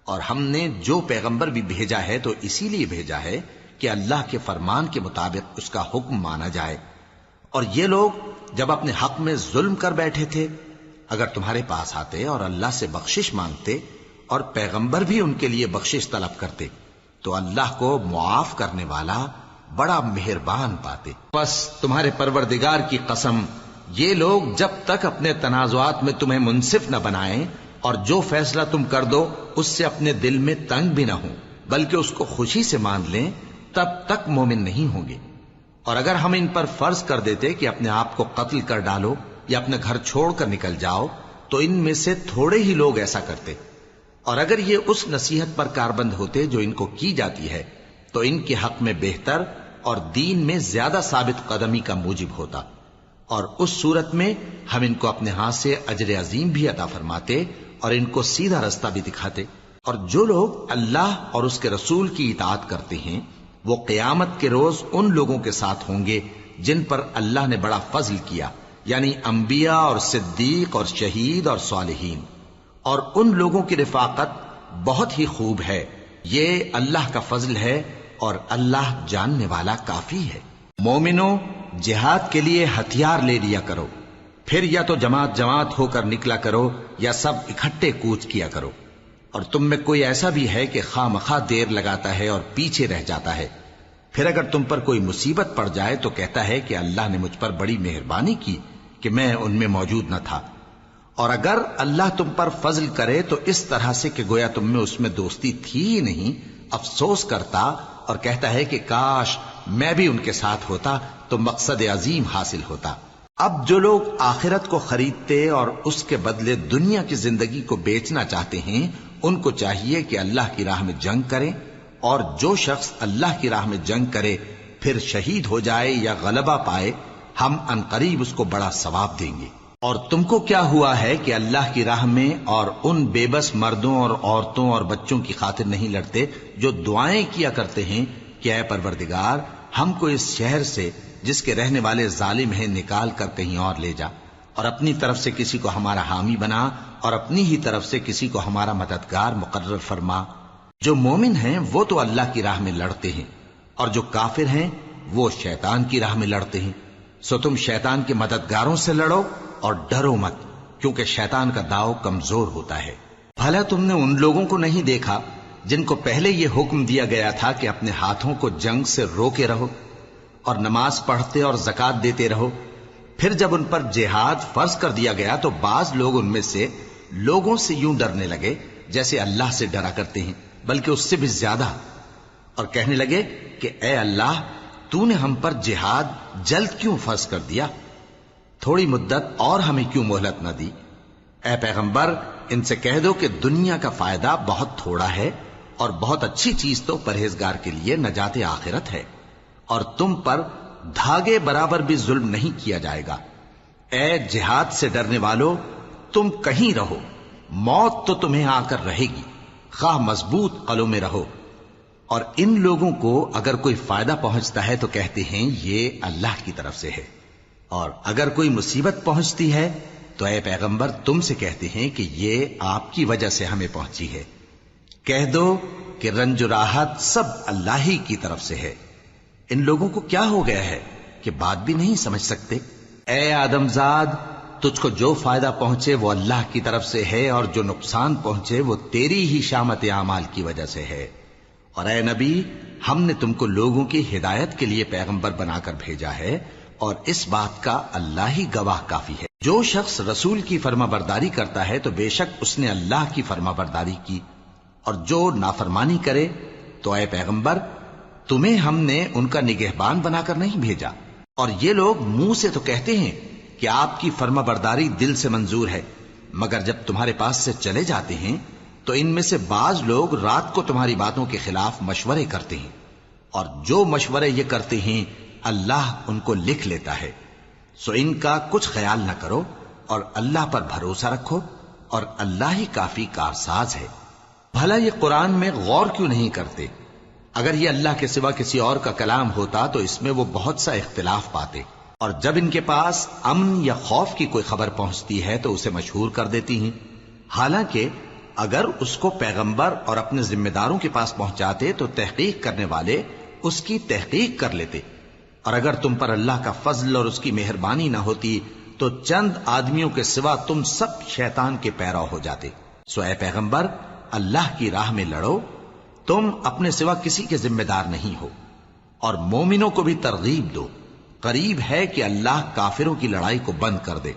اور ہم نے جو پیغمبر بھی بھیجا ہے تو اسی لیے بھیجا ہے کہ اللہ کے فرمان کے مطابق اس کا حکم مانا جائے۔ اور یہ لوگ جب اپنے حق میں ظلم کر بیٹھے تھے، اگر تمہارے پاس آتے اور اللہ سے بخشش مانگتے اور پیغمبر بھی ان کے لیے بخشش طلب کرتے تو اللہ کو معاف کرنے والا بڑا مہربان پاتے۔ پس تمہارے پروردگار کی قسم، یہ لوگ جب تک اپنے تنازعات میں تمہیں منصف نہ بنائیں اور جو فیصلہ تم کر دو اس سے اپنے دل میں تنگ بھی نہ ہوں بلکہ اس کو خوشی سے مان لیں، تب تک مومن نہیں ہوں گے۔ اور اگر ہم ان پر فرض کر دیتے کہ اپنے آپ کو قتل کر ڈالو یا اپنے گھر چھوڑ کر نکل جاؤ تو ان میں سے تھوڑے ہی لوگ ایسا کرتے، اور اگر یہ اس نصیحت پر کاربند ہوتے جو ان کو کی جاتی ہے تو ان کے حق میں بہتر اور دین میں زیادہ ثابت قدمی کا موجب ہوتا، اور اس صورت میں ہم ان کو اپنے ہاتھ سے اجر عظیم بھی عطا فرماتے اور ان کو سیدھا رستہ بھی دکھاتے۔ اور جو لوگ اللہ اور اس کے رسول کی اطاعت کرتے ہیں وہ قیامت کے روز ان لوگوں کے ساتھ ہوں گے جن پر اللہ نے بڑا فضل کیا، یعنی انبیاء اور صدیق اور شہید اور صالحین، اور ان لوگوں کی رفاقت بہت ہی خوب ہے۔ یہ اللہ کا فضل ہے اور اللہ جاننے والا کافی ہے۔ مومنوں، جہاد کے لیے ہتھیار لے لیا کرو، پھر یا تو جماعت جماعت ہو کر نکلا کرو یا سب اکٹھے کوچ کیا کرو۔ اور تم میں کوئی ایسا بھی ہے کہ خواہ مخواہ دیر لگاتا ہے اور پیچھے رہ جاتا ہے، پھر اگر تم پر کوئی مصیبت پڑ جائے تو کہتا ہے کہ اللہ نے مجھ پر بڑی مہربانی کی کہ میں ان میں موجود نہ تھا۔ اور اگر اللہ تم پر فضل کرے تو اس طرح سے کہ گویا تم میں اس میں دوستی تھی ہی نہیں، افسوس کرتا اور کہتا ہے کہ کاش میں بھی ان کے ساتھ ہوتا تو مقصد عظیم حاصل ہوتا۔ اب جو لوگ آخرت کو خریدتے اور اس کے بدلے دنیا کی زندگی کو بیچنا چاہتے ہیں ان کو چاہیے کہ اللہ کی راہ میں جنگ کریں، اور جو شخص اللہ کی راہ میں جنگ کرے پھر شہید ہو جائے یا غلبہ پائے ہم عنقریب اس کو بڑا ثواب دیں گے۔ اور تم کو کیا ہوا ہے کہ اللہ کی راہ میں اور ان بے بس مردوں اور عورتوں اور بچوں کی خاطر نہیں لڑتے جو دعائیں کیا کرتے ہیں کہ اے پروردگار ہم کو اس شہر سے جس کے رہنے والے ظالم ہیں نکال کر کہیں اور لے جا، اور اپنی طرف سے کسی کو ہمارا حامی بنا اور اپنی ہی طرف سے کسی کو ہمارا مددگار مقرر فرما۔ جو مومن ہیں وہ تو اللہ کی راہ میں لڑتے ہیں، اور جو کافر ہیں وہ شیطان کی راہ میں لڑتے ہیں، سو تم شیطان کے مددگاروں سے لڑو اور ڈرو مت، کیونکہ شیطان کا داؤ کمزور ہوتا ہے۔ بھلا تم نے ان لوگوں کو نہیں دیکھا جن کو پہلے یہ حکم دیا گیا تھا کہ اپنے ہاتھوں کو جنگ سے روکے رہو اور نماز پڑھتے اور زکوٰۃ دیتے رہو، پھر جب ان پر جہاد فرض کر دیا گیا تو بعض لوگ ان میں سے لوگوں سے یوں ڈرنے لگے جیسے اللہ سے ڈرا کرتے ہیں، بلکہ اس سے بھی زیادہ، اور کہنے لگے کہ اے اللہ تو نے ہم پر جہاد جلد کیوں فرض کر دیا، تھوڑی مدت اور ہمیں کیوں مہلت نہ دی؟ اے پیغمبر ان سے کہہ دو کہ دنیا کا فائدہ بہت تھوڑا ہے اور بہت اچھی چیز تو پرہیزگار کے لیے نجات آخرت ہے، اور تم پر دھاگے برابر بھی ظلم نہیں کیا جائے گا۔ اے جہاد سے ڈرنے والو، تم کہیں رہو، موت تو تمہیں آ کر رہے گی، خواہ مضبوط قلعوں میں رہو۔ اور ان لوگوں کو اگر کوئی فائدہ پہنچتا ہے تو کہتے ہیں یہ اللہ کی طرف سے ہے، اور اگر کوئی مصیبت پہنچتی ہے تو اے پیغمبر تم سے کہتے ہیں کہ یہ آپ کی وجہ سے ہمیں پہنچی ہے۔ کہہ دو کہ رنج و راحت سب اللہ ہی کی طرف سے ہے۔ ان لوگوں کو کیا ہو گیا ہے کہ بات بھی نہیں سمجھ سکتے؟ اے آدم زاد، تجھ کو جو فائدہ پہنچے وہ اللہ کی طرف سے ہے، اور جو نقصان پہنچے وہ تیری ہی شامت اعمال کی وجہ سے ہے۔ اور اے نبی، ہم نے تم کو لوگوں کی ہدایت کے لیے پیغمبر بنا کر بھیجا ہے، اور اس بات کا اللہ ہی گواہ کافی ہے۔ جو شخص رسول کی فرما برداری کرتا ہے تو بے شک اس نے اللہ کی فرما برداری کی، اور جو نافرمانی کرے تو اے پیغمبر تمہیں ہم نے ان کا نگہبان بنا کر نہیں بھیجا۔ اور یہ لوگ منہ سے تو کہتے ہیں کہ آپ کی فرما برداری دل سے منظور ہے، مگر جب تمہارے پاس سے چلے جاتے ہیں تو ان میں سے بعض لوگ رات کو تمہاری باتوں کے خلاف مشورے کرتے ہیں، اور جو مشورے یہ کرتے ہیں اللہ ان کو لکھ لیتا ہے۔ سو ان کا کچھ خیال نہ کرو اور اللہ پر بھروسہ رکھو، اور اللہ ہی کافی کارساز ہے۔ بھلا یہ قرآن میں غور کیوں نہیں کرتے؟ اگر یہ اللہ کے سوا کسی اور کا کلام ہوتا تو اس میں وہ بہت سا اختلاف پاتے، اور جب ان کے پاس امن یا خوف کی کوئی خبر پہنچتی ہے تو اسے مشہور کر دیتی ہیں، حالانکہ اگر اس کو پیغمبر اور اپنے ذمہ داروں کے پاس پہنچاتے تو تحقیق کرنے والے اس کی تحقیق کر لیتے، اور اگر تم پر اللہ کا فضل اور اس کی مہربانی نہ ہوتی تو چند آدمیوں کے سوا تم سب شیطان کے پیرو ہو جاتے۔ سو اے پیغمبر، اللہ کی راہ میں لڑو، تم اپنے سوا کسی کے ذمہ دار نہیں ہو، اور مومنوں کو بھی ترغیب دو۔ قریب ہے کہ اللہ کافروں کی لڑائی کو بند کر دے،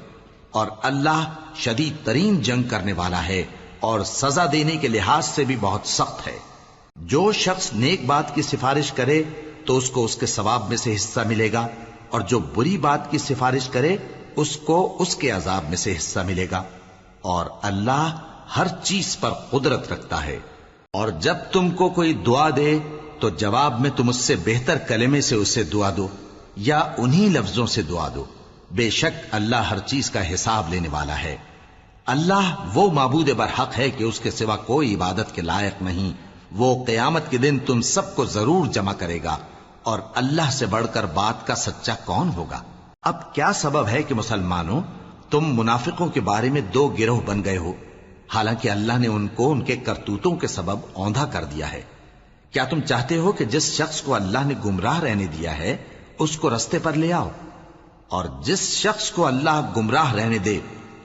اور اللہ شدید ترین جنگ کرنے والا ہے اور سزا دینے کے لحاظ سے بھی بہت سخت ہے۔ جو شخص نیک بات کی سفارش کرے تو اس کو اس کے ثواب میں سے حصہ ملے گا، اور جو بری بات کی سفارش کرے اس کو اس کے عذاب میں سے حصہ ملے گا، اور اللہ ہر چیز پر قدرت رکھتا ہے۔ اور جب تم کو کوئی دعا دے تو جواب میں تم اس سے بہتر کلمے سے اسے دعا دو یا انہی لفظوں سے دعا دو، بے شک اللہ ہر چیز کا حساب لینے والا ہے۔ اللہ وہ معبود برحق ہے کہ اس کے سوا کوئی عبادت کے لائق نہیں۔ وہ قیامت کے دن تم سب کو ضرور جمع کرے گا، اور اللہ سے بڑھ کر بات کا سچا کون ہوگا؟ اب کیا سبب ہے کہ مسلمانوں تم منافقوں کے بارے میں دو گروہ بن گئے ہو، حالانکہ اللہ نے ان کو ان کے کرتوتوں کے سبب اوندھا کر دیا ہے؟ کیا تم چاہتے ہو کہ جس شخص کو اللہ نے گمراہ رہنے دیا ہے اس کو رستے پر لے آؤ، اور جس شخص کو اللہ گمراہ رہنے دے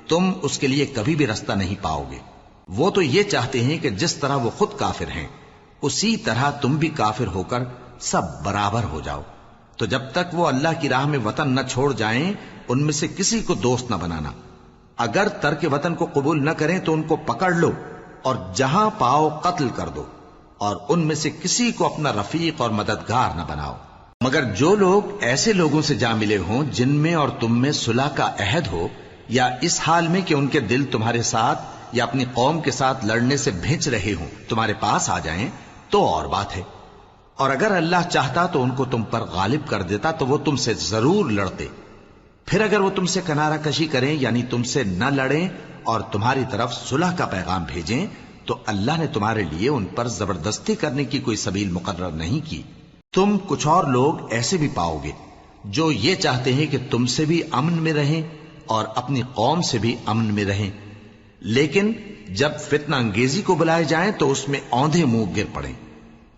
تم اس کے لیے کبھی بھی رستہ نہیں پاؤ گے؟ وہ تو یہ چاہتے ہیں کہ جس طرح وہ خود کافر ہیں اسی طرح تم بھی کافر ہو کر سب برابر ہو جاؤ۔ تو جب تک وہ اللہ کی راہ میں وطن نہ چھوڑ جائیں ان میں سے کسی کو دوست نہ بنانا۔ اگر ترک وطن کو قبول نہ کریں تو ان کو پکڑ لو اور جہاں پاؤ قتل کر دو، اور ان میں سے کسی کو اپنا رفیق اور مددگار نہ بناؤ، مگر جو لوگ ایسے لوگوں سے جا ملے ہوں جن میں اور تم میں صلح کا عہد ہو، یا اس حال میں کہ ان کے دل تمہارے ساتھ یا اپنی قوم کے ساتھ لڑنے سے بھیج رہے ہوں تمہارے پاس آ جائیں تو اور بات ہے۔ اور اگر اللہ چاہتا تو ان کو تم پر غالب کر دیتا تو وہ تم سے ضرور لڑتے۔ پھر اگر وہ تم سے کنارہ کشی کریں یعنی تم سے نہ لڑیں اور تمہاری طرف صلح کا پیغام بھیجیں تو اللہ نے تمہارے لیے ان پر زبردستی کرنے کی کوئی سبیل مقرر نہیں کی۔ تم کچھ اور لوگ ایسے بھی پاؤ گے جو یہ چاہتے ہیں کہ تم سے بھی امن میں رہیں اور اپنی قوم سے بھی امن میں رہیں، لیکن جب فتنہ انگیزی کو بلائے جائیں تو اس میں اوندھے منہ گر پڑیں۔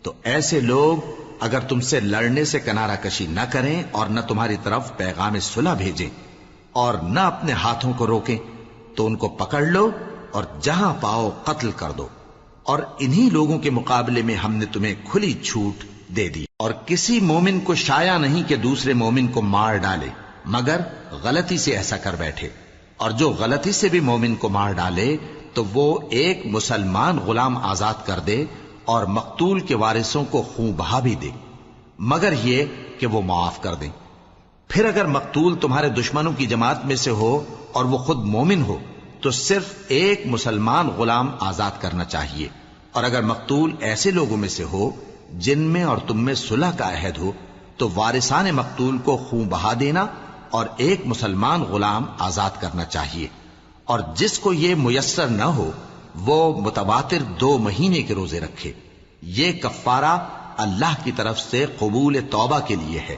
تو ایسے لوگ اگر تم سے لڑنے سے کنارہ کشی نہ کریں اور نہ تمہاری طرف پیغام صلح بھیجیں اور نہ اپنے ہاتھوں کو روکیں تو ان کو پکڑ لو اور جہاں پاؤ قتل کر دو، اور انہی لوگوں کے مقابلے میں ہم نے تمہیں کھلی چھوٹ دے دی۔ اور کسی مومن کو شایع نہیں کہ دوسرے مومن کو مار ڈالے مگر غلطی سے ایسا کر بیٹھے، اور جو غلطی سے بھی مومن کو مار ڈالے تو وہ ایک مسلمان غلام آزاد کر دے اور مقتول کے وارثوں کو خون بہا بھی دے، مگر یہ کہ وہ معاف کر دیں۔ پھر اگر مقتول تمہارے دشمنوں کی جماعت میں سے ہو اور وہ خود مومن ہو تو صرف ایک مسلمان غلام آزاد کرنا چاہیے، اور اگر مقتول ایسے لوگوں میں سے ہو جن میں اور تم میں صلح کا عہد ہو تو وارثان مقتول کو خون بہا دینا اور ایک مسلمان غلام آزاد کرنا چاہیے، اور جس کو یہ میسر نہ ہو وہ متواتر 2 مہینے کے روزے رکھے۔ یہ کفارہ اللہ کی طرف سے قبول توبہ کے لیے ہے،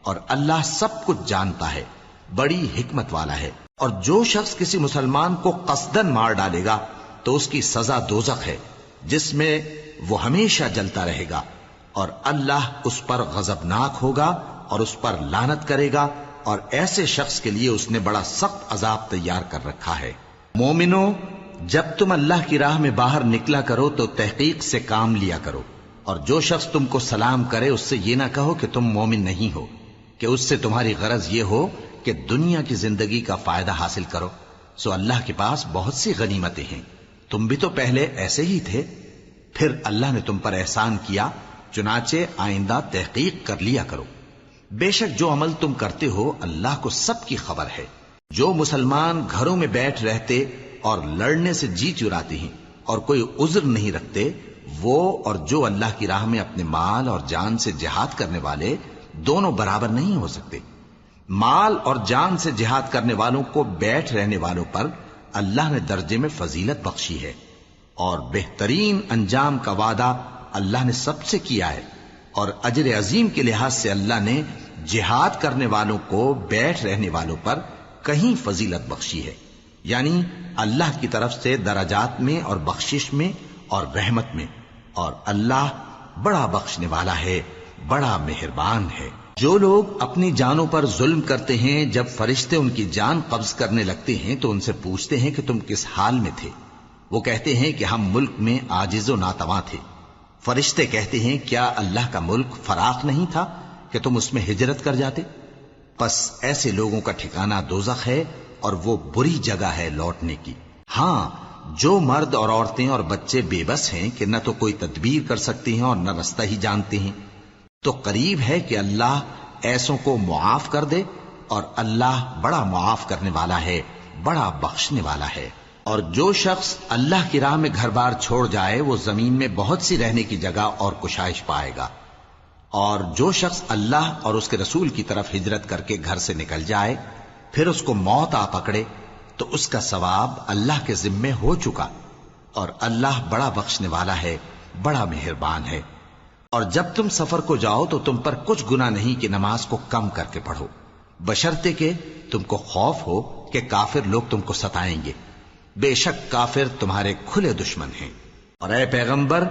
اور اللہ سب کچھ جانتا ہے، بڑی حکمت والا ہے۔ اور جو شخص کسی مسلمان کو قصدن مار ڈالے گا تو اس کی سزا دوزخ ہے جس میں وہ ہمیشہ جلتا رہے گا، اور اللہ اس پر غضبناک ہوگا اور اس پر لعنت کرے گا، اور ایسے شخص کے لیے اس نے بڑا سخت عذاب تیار کر رکھا ہے۔ مومنو، جب تم اللہ کی راہ میں باہر نکلا کرو تو تحقیق سے کام لیا کرو، اور جو شخص تم کو سلام کرے اس سے یہ نہ کہو کہ تم مومن نہیں ہو، کہ اس سے تمہاری غرض یہ ہو کہ دنیا کی زندگی کا فائدہ حاصل کرو۔ سو اللہ کے پاس بہت سی غنیمتیں ہیں، تم بھی تو پہلے ایسے ہی تھے، پھر اللہ نے تم پر احسان کیا، چنانچہ آئندہ تحقیق کر لیا کرو۔ بے شک جو عمل تم کرتے ہو اللہ کو سب کی خبر ہے۔ جو مسلمان گھروں میں بیٹھ رہتے اور لڑنے سے جی چراتے ہیں اور کوئی عذر نہیں رکھتے، وہ اور جو اللہ کی راہ میں اپنے مال اور جان سے جہاد کرنے والے دونوں برابر نہیں ہو سکتے۔ مال اور جان سے جہاد کرنے والوں کو بیٹھ رہنے والوں پر اللہ نے درجے میں فضیلت بخشی ہے، اور بہترین انجام کا وعدہ اللہ نے سب سے کیا ہے، اور اجر عظیم کے لحاظ سے اللہ نے جہاد کرنے والوں کو بیٹھ رہنے والوں پر کہیں فضیلت بخشی ہے، یعنی اللہ کی طرف سے درجات میں اور بخشش میں اور رحمت میں، اور اللہ بڑا بخشنے والا ہے، بڑا مہربان ہے۔ جو لوگ اپنی جانوں پر ظلم کرتے ہیں، جب فرشتے ان کی جان قبض کرنے لگتے ہیں تو ان سے پوچھتے ہیں کہ تم کس حال میں تھے؟ وہ کہتے ہیں کہ ہم ملک میں عاجز و ناتواں تھے۔ فرشتے کہتے ہیں کیا اللہ کا ملک فراخ نہیں تھا کہ تم اس میں ہجرت کر جاتے؟ پس ایسے لوگوں کا ٹھکانہ دوزخ ہے اور وہ بری جگہ ہے لوٹنے کی۔ ہاں، جو مرد اور عورتیں اور بچے بے بس ہیں کہ نہ تو کوئی تدبیر کر سکتے ہیں اور نہ رستہ ہی جانتے ہیں، تو قریب ہے کہ اللہ ایسوں کو معاف کر دے، اور اللہ بڑا معاف کرنے والا ہے، بڑا بخشنے والا ہے۔ اور جو شخص اللہ کی راہ میں گھر بار چھوڑ جائے وہ زمین میں بہت سی رہنے کی جگہ اور کشائش پائے گا، اور جو شخص اللہ اور اس کے رسول کی طرف ہجرت کر کے گھر سے نکل جائے پھر اس کو موت آ پکڑے تو اس کا ثواب اللہ کے ذمے ہو چکا، اور اللہ بڑا بخشنے والا ہے، بڑا مہربان ہے۔ اور جب تم سفر کو جاؤ تو تم پر کچھ گناہ نہیں کہ نماز کو کم کر کے پڑھو، بشرطے کہ تم کو خوف ہو کہ کافر لوگ تم کو ستائیں گے، بے شک کافر تمہارے کھلے دشمن ہیں۔ اور اے پیغمبر،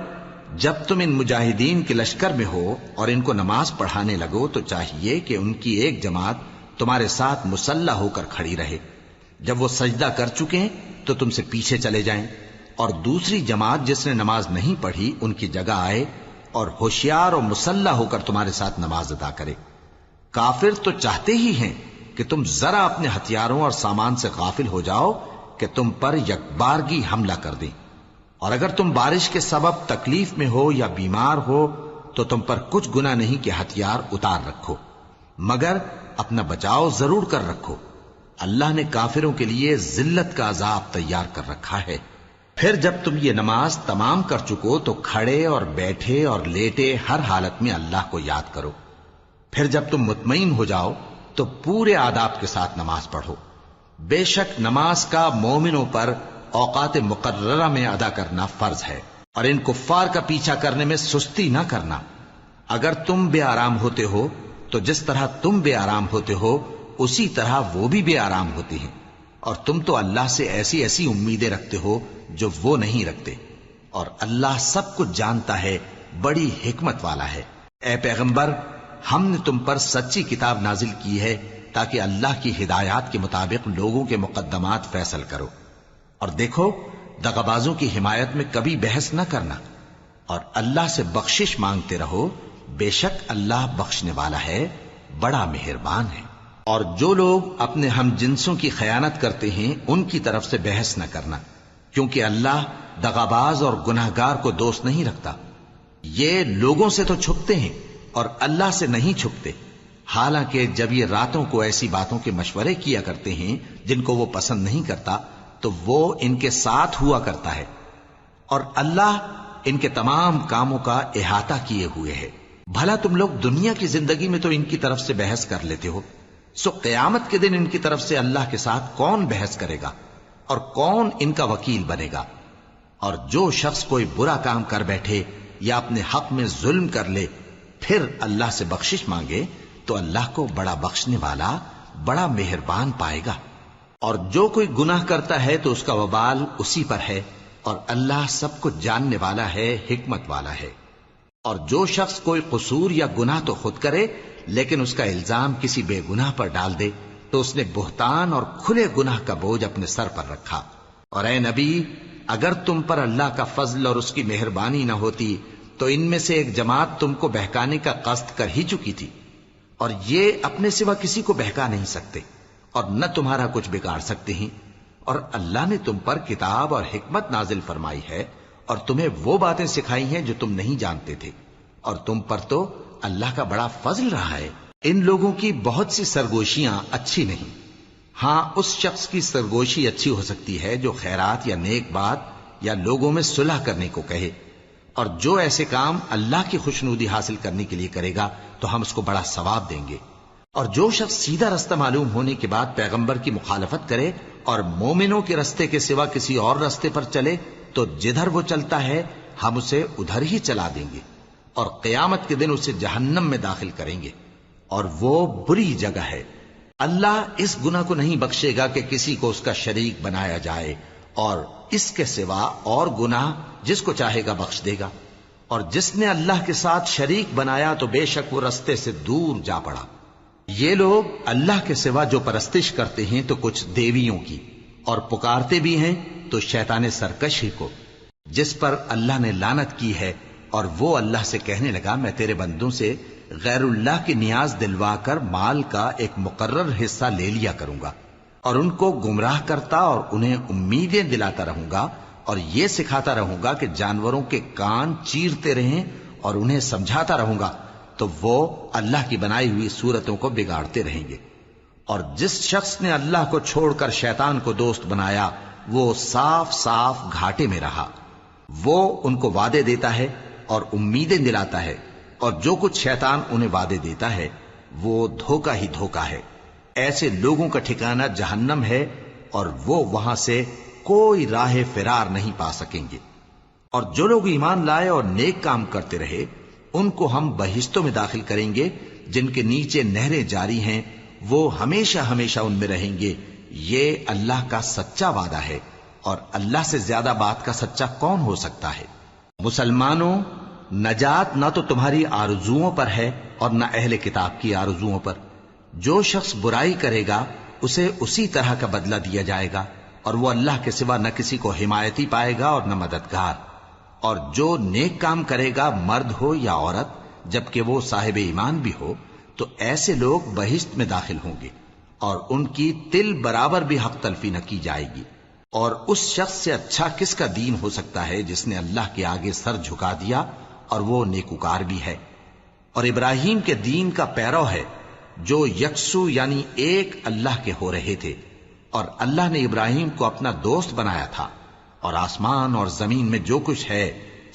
جب تم ان مجاہدین کے لشکر میں ہو اور ان کو نماز پڑھانے لگو تو چاہیے کہ ان کی ایک جماعت تمہارے ساتھ مسلح ہو کر کھڑی رہے، جب وہ سجدہ کر چکے تو تم سے پیچھے چلے جائیں، اور دوسری جماعت جس نے نماز نہیں پڑھی ان کی جگہ آئے اور ہوشیار اور مسلح ہو کر تمہارے ساتھ نماز ادا کرے۔ کافر تو چاہتے ہی ہیں کہ تم ذرا اپنے ہتھیاروں اور سامان سے غافل ہو جاؤ کہ تم پر یکبارگی حملہ کر دیں، اور اگر تم بارش کے سبب تکلیف میں ہو یا بیمار ہو تو تم پر کچھ گناہ نہیں کہ ہتھیار اتار رکھو، مگر اپنا بچاؤ ضرور کر رکھو۔ اللہ نے کافروں کے لیے ذلت کا عذاب تیار کر رکھا ہے۔ پھر جب تم یہ نماز تمام کر چکو تو کھڑے اور بیٹھے اور لیٹے ہر حالت میں اللہ کو یاد کرو۔ پھر جب تم مطمئن ہو جاؤ تو پورے آداب کے ساتھ نماز پڑھو۔ بے شک نماز کا مومنوں پر اوقات مقررہ میں ادا کرنا فرض ہے، اور ان کفار کا پیچھا کرنے میں سستی نہ کرنا۔ اگر تم بے آرام ہوتے ہو تو جس طرح تم بے آرام ہوتے ہو اسی طرح وہ بھی بے آرام ہوتے ہیں، اور تم تو اللہ سے ایسی ایسی امیدیں رکھتے ہو جو وہ نہیں رکھتے، اور اللہ سب کچھ جانتا ہے، بڑی حکمت والا ہے۔ اے پیغمبر، ہم نے تم پر سچی کتاب نازل کی ہے تاکہ اللہ کی ہدایات کے مطابق لوگوں کے مقدمات فیصل کرو، اور دیکھو دغابازوں کی حمایت میں کبھی بحث نہ کرنا، اور اللہ سے بخشش مانگتے رہو، بے شک اللہ بخشنے والا ہے، بڑا مہربان ہے۔ اور جو لوگ اپنے ہم جنسوں کی خیانت کرتے ہیں ان کی طرف سے بحث نہ کرنا، کیونکہ اللہ دغاباز اور گناہگار کو دوست نہیں رکھتا۔ یہ لوگوں سے تو چھپتے ہیں اور اللہ سے نہیں چھپتے، حالانکہ جب یہ راتوں کو ایسی باتوں کے مشورے کیا کرتے ہیں جن کو وہ پسند نہیں کرتا تو وہ ان کے ساتھ ہوا کرتا ہے، اور اللہ ان کے تمام کاموں کا احاطہ کیے ہوئے ہے۔ بھلا تم لوگ دنیا کی زندگی میں تو ان کی طرف سے بحث کر لیتے ہو، سو قیامت کے دن ان کی طرف سے اللہ کے ساتھ کون بحث کرے گا اور کون ان کا وکیل بنے گا؟ اور جو شخص کوئی برا کام کر بیٹھے یا اپنے حق میں ظلم کر لے پھر اللہ سے بخشش مانگے تو اللہ کو بڑا بخشنے والا، بڑا مہربان پائے گا۔ اور جو کوئی گناہ کرتا ہے تو اس کا وبال اسی پر ہے، اور اللہ سب کچھ جاننے والا ہے، حکمت والا ہے۔ اور جو شخص کوئی قصور یا گناہ تو خود کرے لیکن اس کا الزام کسی بے گناہ پر ڈال دے تو اس نے بہتان اور کھلے گناہ کا بوجھ اپنے سر پر رکھا۔ اور اے نبی، اگر تم پر اللہ کا فضل اور اس کی مہربانی نہ ہوتی تو ان میں سے ایک جماعت تم کو بہکانے کا قصد کر ہی چکی تھی، اور یہ اپنے سوا کسی کو بہکا نہیں سکتے اور نہ تمہارا کچھ بگاڑ سکتے ہیں۔ اور اللہ نے تم پر کتاب اور حکمت نازل فرمائی ہے اور تمہیں وہ باتیں سکھائی ہیں جو تم نہیں جانتے تھے، اور تم پر تو اللہ کا بڑا فضل رہا ہے۔ ان لوگوں کی بہت سی سرگوشیاں اچھی نہیں، ہاں اس شخص کی سرگوشی اچھی ہو سکتی ہے جو خیرات یا نیک بات یا لوگوں میں صلح کرنے کو کہے، اور جو ایسے کام اللہ کی خوشنودی حاصل کرنے کے لیے کرے گا تو ہم اس کو بڑا ثواب دیں گے۔ اور جو شخص سیدھا رستہ معلوم ہونے کے بعد پیغمبر کی مخالفت کرے اور مومنوں کے رستے کے سوا کسی اور رستے پر چلے تو جدھر وہ چلتا ہے ہم اسے ادھر ہی چلا دیں گے، اور قیامت کے دن اسے جہنم میں داخل کریں گے، اور وہ بری جگہ ہے۔ اللہ اس گناہ کو نہیں بخشے گا کہ کسی کو اس کا شریک بنایا جائے، اور اس کے سوا اور گناہ جس کو چاہے گا بخش دے گا۔ اور جس نے اللہ کے ساتھ شریک بنایا تو بے شک وہ رستے سے دور جا پڑا۔ یہ لوگ اللہ کے سوا جو پرستش کرتے ہیں تو کچھ دیویوں کی، اور پکارتے بھی ہیں تو شیطان سرکش ہی کو، جس پر اللہ نے لعنت کی ہے۔ اور وہ اللہ سے کہنے لگا میں تیرے بندوں سے غیر اللہ کی نیاز دلوا کر مال کا ایک مقرر حصہ لے لیا کروں گا، اور ان کو گمراہ کرتا اور انہیں امیدیں دلاتا رہوں گا، اور یہ سکھاتا رہوں گا کہ جانوروں کے کان چیرتے رہیں، اور انہیں سمجھاتا رہوں گا تو وہ اللہ کی بنائی ہوئی صورتوں کو بگاڑتے رہیں گے۔ اور جس شخص نے اللہ کو چھوڑ کر شیطان کو دوست بنایا وہ صاف صاف گھاٹے میں رہا۔ وہ ان کو وعدے دیتا ہے اور امیدیں دلاتا ہے، اور جو کچھ شیطان انہیں وعدے دیتا ہے وہ دھوکہ ہی دھوکہ ہے۔ ایسے لوگوں کا ٹھکانہ جہنم ہے، اور وہ وہاں سے کوئی راہ فرار نہیں پا سکیں گے۔ اور جو لوگ ایمان لائے اور نیک کام کرتے رہے ان کو ہم بہشتوں میں داخل کریں گے جن کے نیچے نہریں جاری ہیں، وہ ہمیشہ ہمیشہ ان میں رہیں گے۔ یہ اللہ کا سچا وعدہ ہے، اور اللہ سے زیادہ بات کا سچا کون ہو سکتا ہے؟ مسلمانوں، نجات نہ تو تمہاری آرزوؤں پر ہے اور نہ اہل کتاب کی آرزوؤں پر۔ جو شخص برائی کرے گا اسے اسی طرح کا بدلہ دیا جائے گا، اور وہ اللہ کے سوا نہ کسی کو حمایتی پائے گا اور نہ مددگار۔ اور جو نیک کام کرے گا مرد ہو یا عورت جبکہ وہ صاحب ایمان بھی ہو تو ایسے لوگ بہشت میں داخل ہوں گے، اور ان کی تل برابر بھی حق تلفی نہ کی جائے گی۔ اور اس شخص سے اچھا کس کا دین ہو سکتا ہے جس نے اللہ کے آگے سر جھکا دیا اور وہ نیکوکار بھی ہے۔ اور ابراہیم کے دین کا پیرو ہے جو یکسو یعنی ایک اللہ کے ہو رہے تھے، اور اللہ نے ابراہیم کو اپنا دوست بنایا تھا۔ اور آسمان اور زمین میں جو کچھ ہے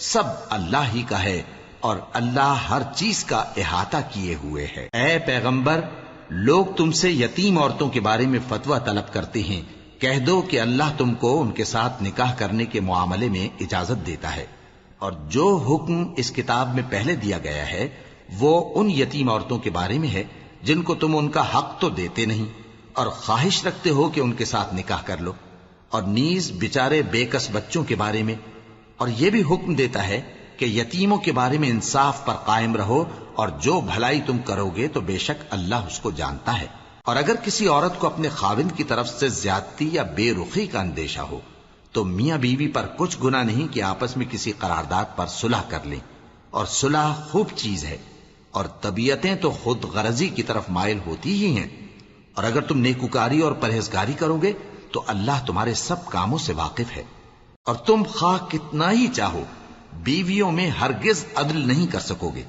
سب اللہ ہی کا ہے، اور اللہ ہر چیز کا احاطہ کیے ہوئے ہے۔ اے پیغمبر، لوگ تم سے یتیم عورتوں کے بارے میں فتویٰ طلب کرتے ہیں، کہہ دو کہ اللہ تم کو ان کے ساتھ نکاح کرنے کے معاملے میں اجازت دیتا ہے، اور جو حکم اس کتاب میں پہلے دیا گیا ہے وہ ان یتیم عورتوں کے بارے میں ہے جن کو تم ان کا حق تو دیتے نہیں، اور خواہش رکھتے ہو کہ ان کے ساتھ نکاح کر لو، اور نیز بیچارے بے کس بچوں کے بارے میں۔ اور یہ بھی حکم دیتا ہے کہ یتیموں کے بارے میں انصاف پر قائم رہو، اور جو بھلائی تم کرو گے تو بے شک اللہ اس کو جانتا ہے۔ اور اگر کسی عورت کو اپنے خاوند کی طرف سے زیادتی یا بے رخی کا اندیشہ ہو تو میاں بیوی پر کچھ گناہ نہیں کہ آپس میں کسی قرارداد پر صلح کر لیں، اور صلح خوب چیز ہے، اور طبیعتیں تو خود غرضی کی طرف مائل ہوتی ہی ہیں۔ اور اگر تم نیکوکاری اور پرہیزگاری کرو گے تو اللہ تمہارے سب کاموں سے واقف ہے۔ اور تم خواہ کتنا ہی چاہو بیویوں میں ہرگز عدل نہیں کر سکو گے،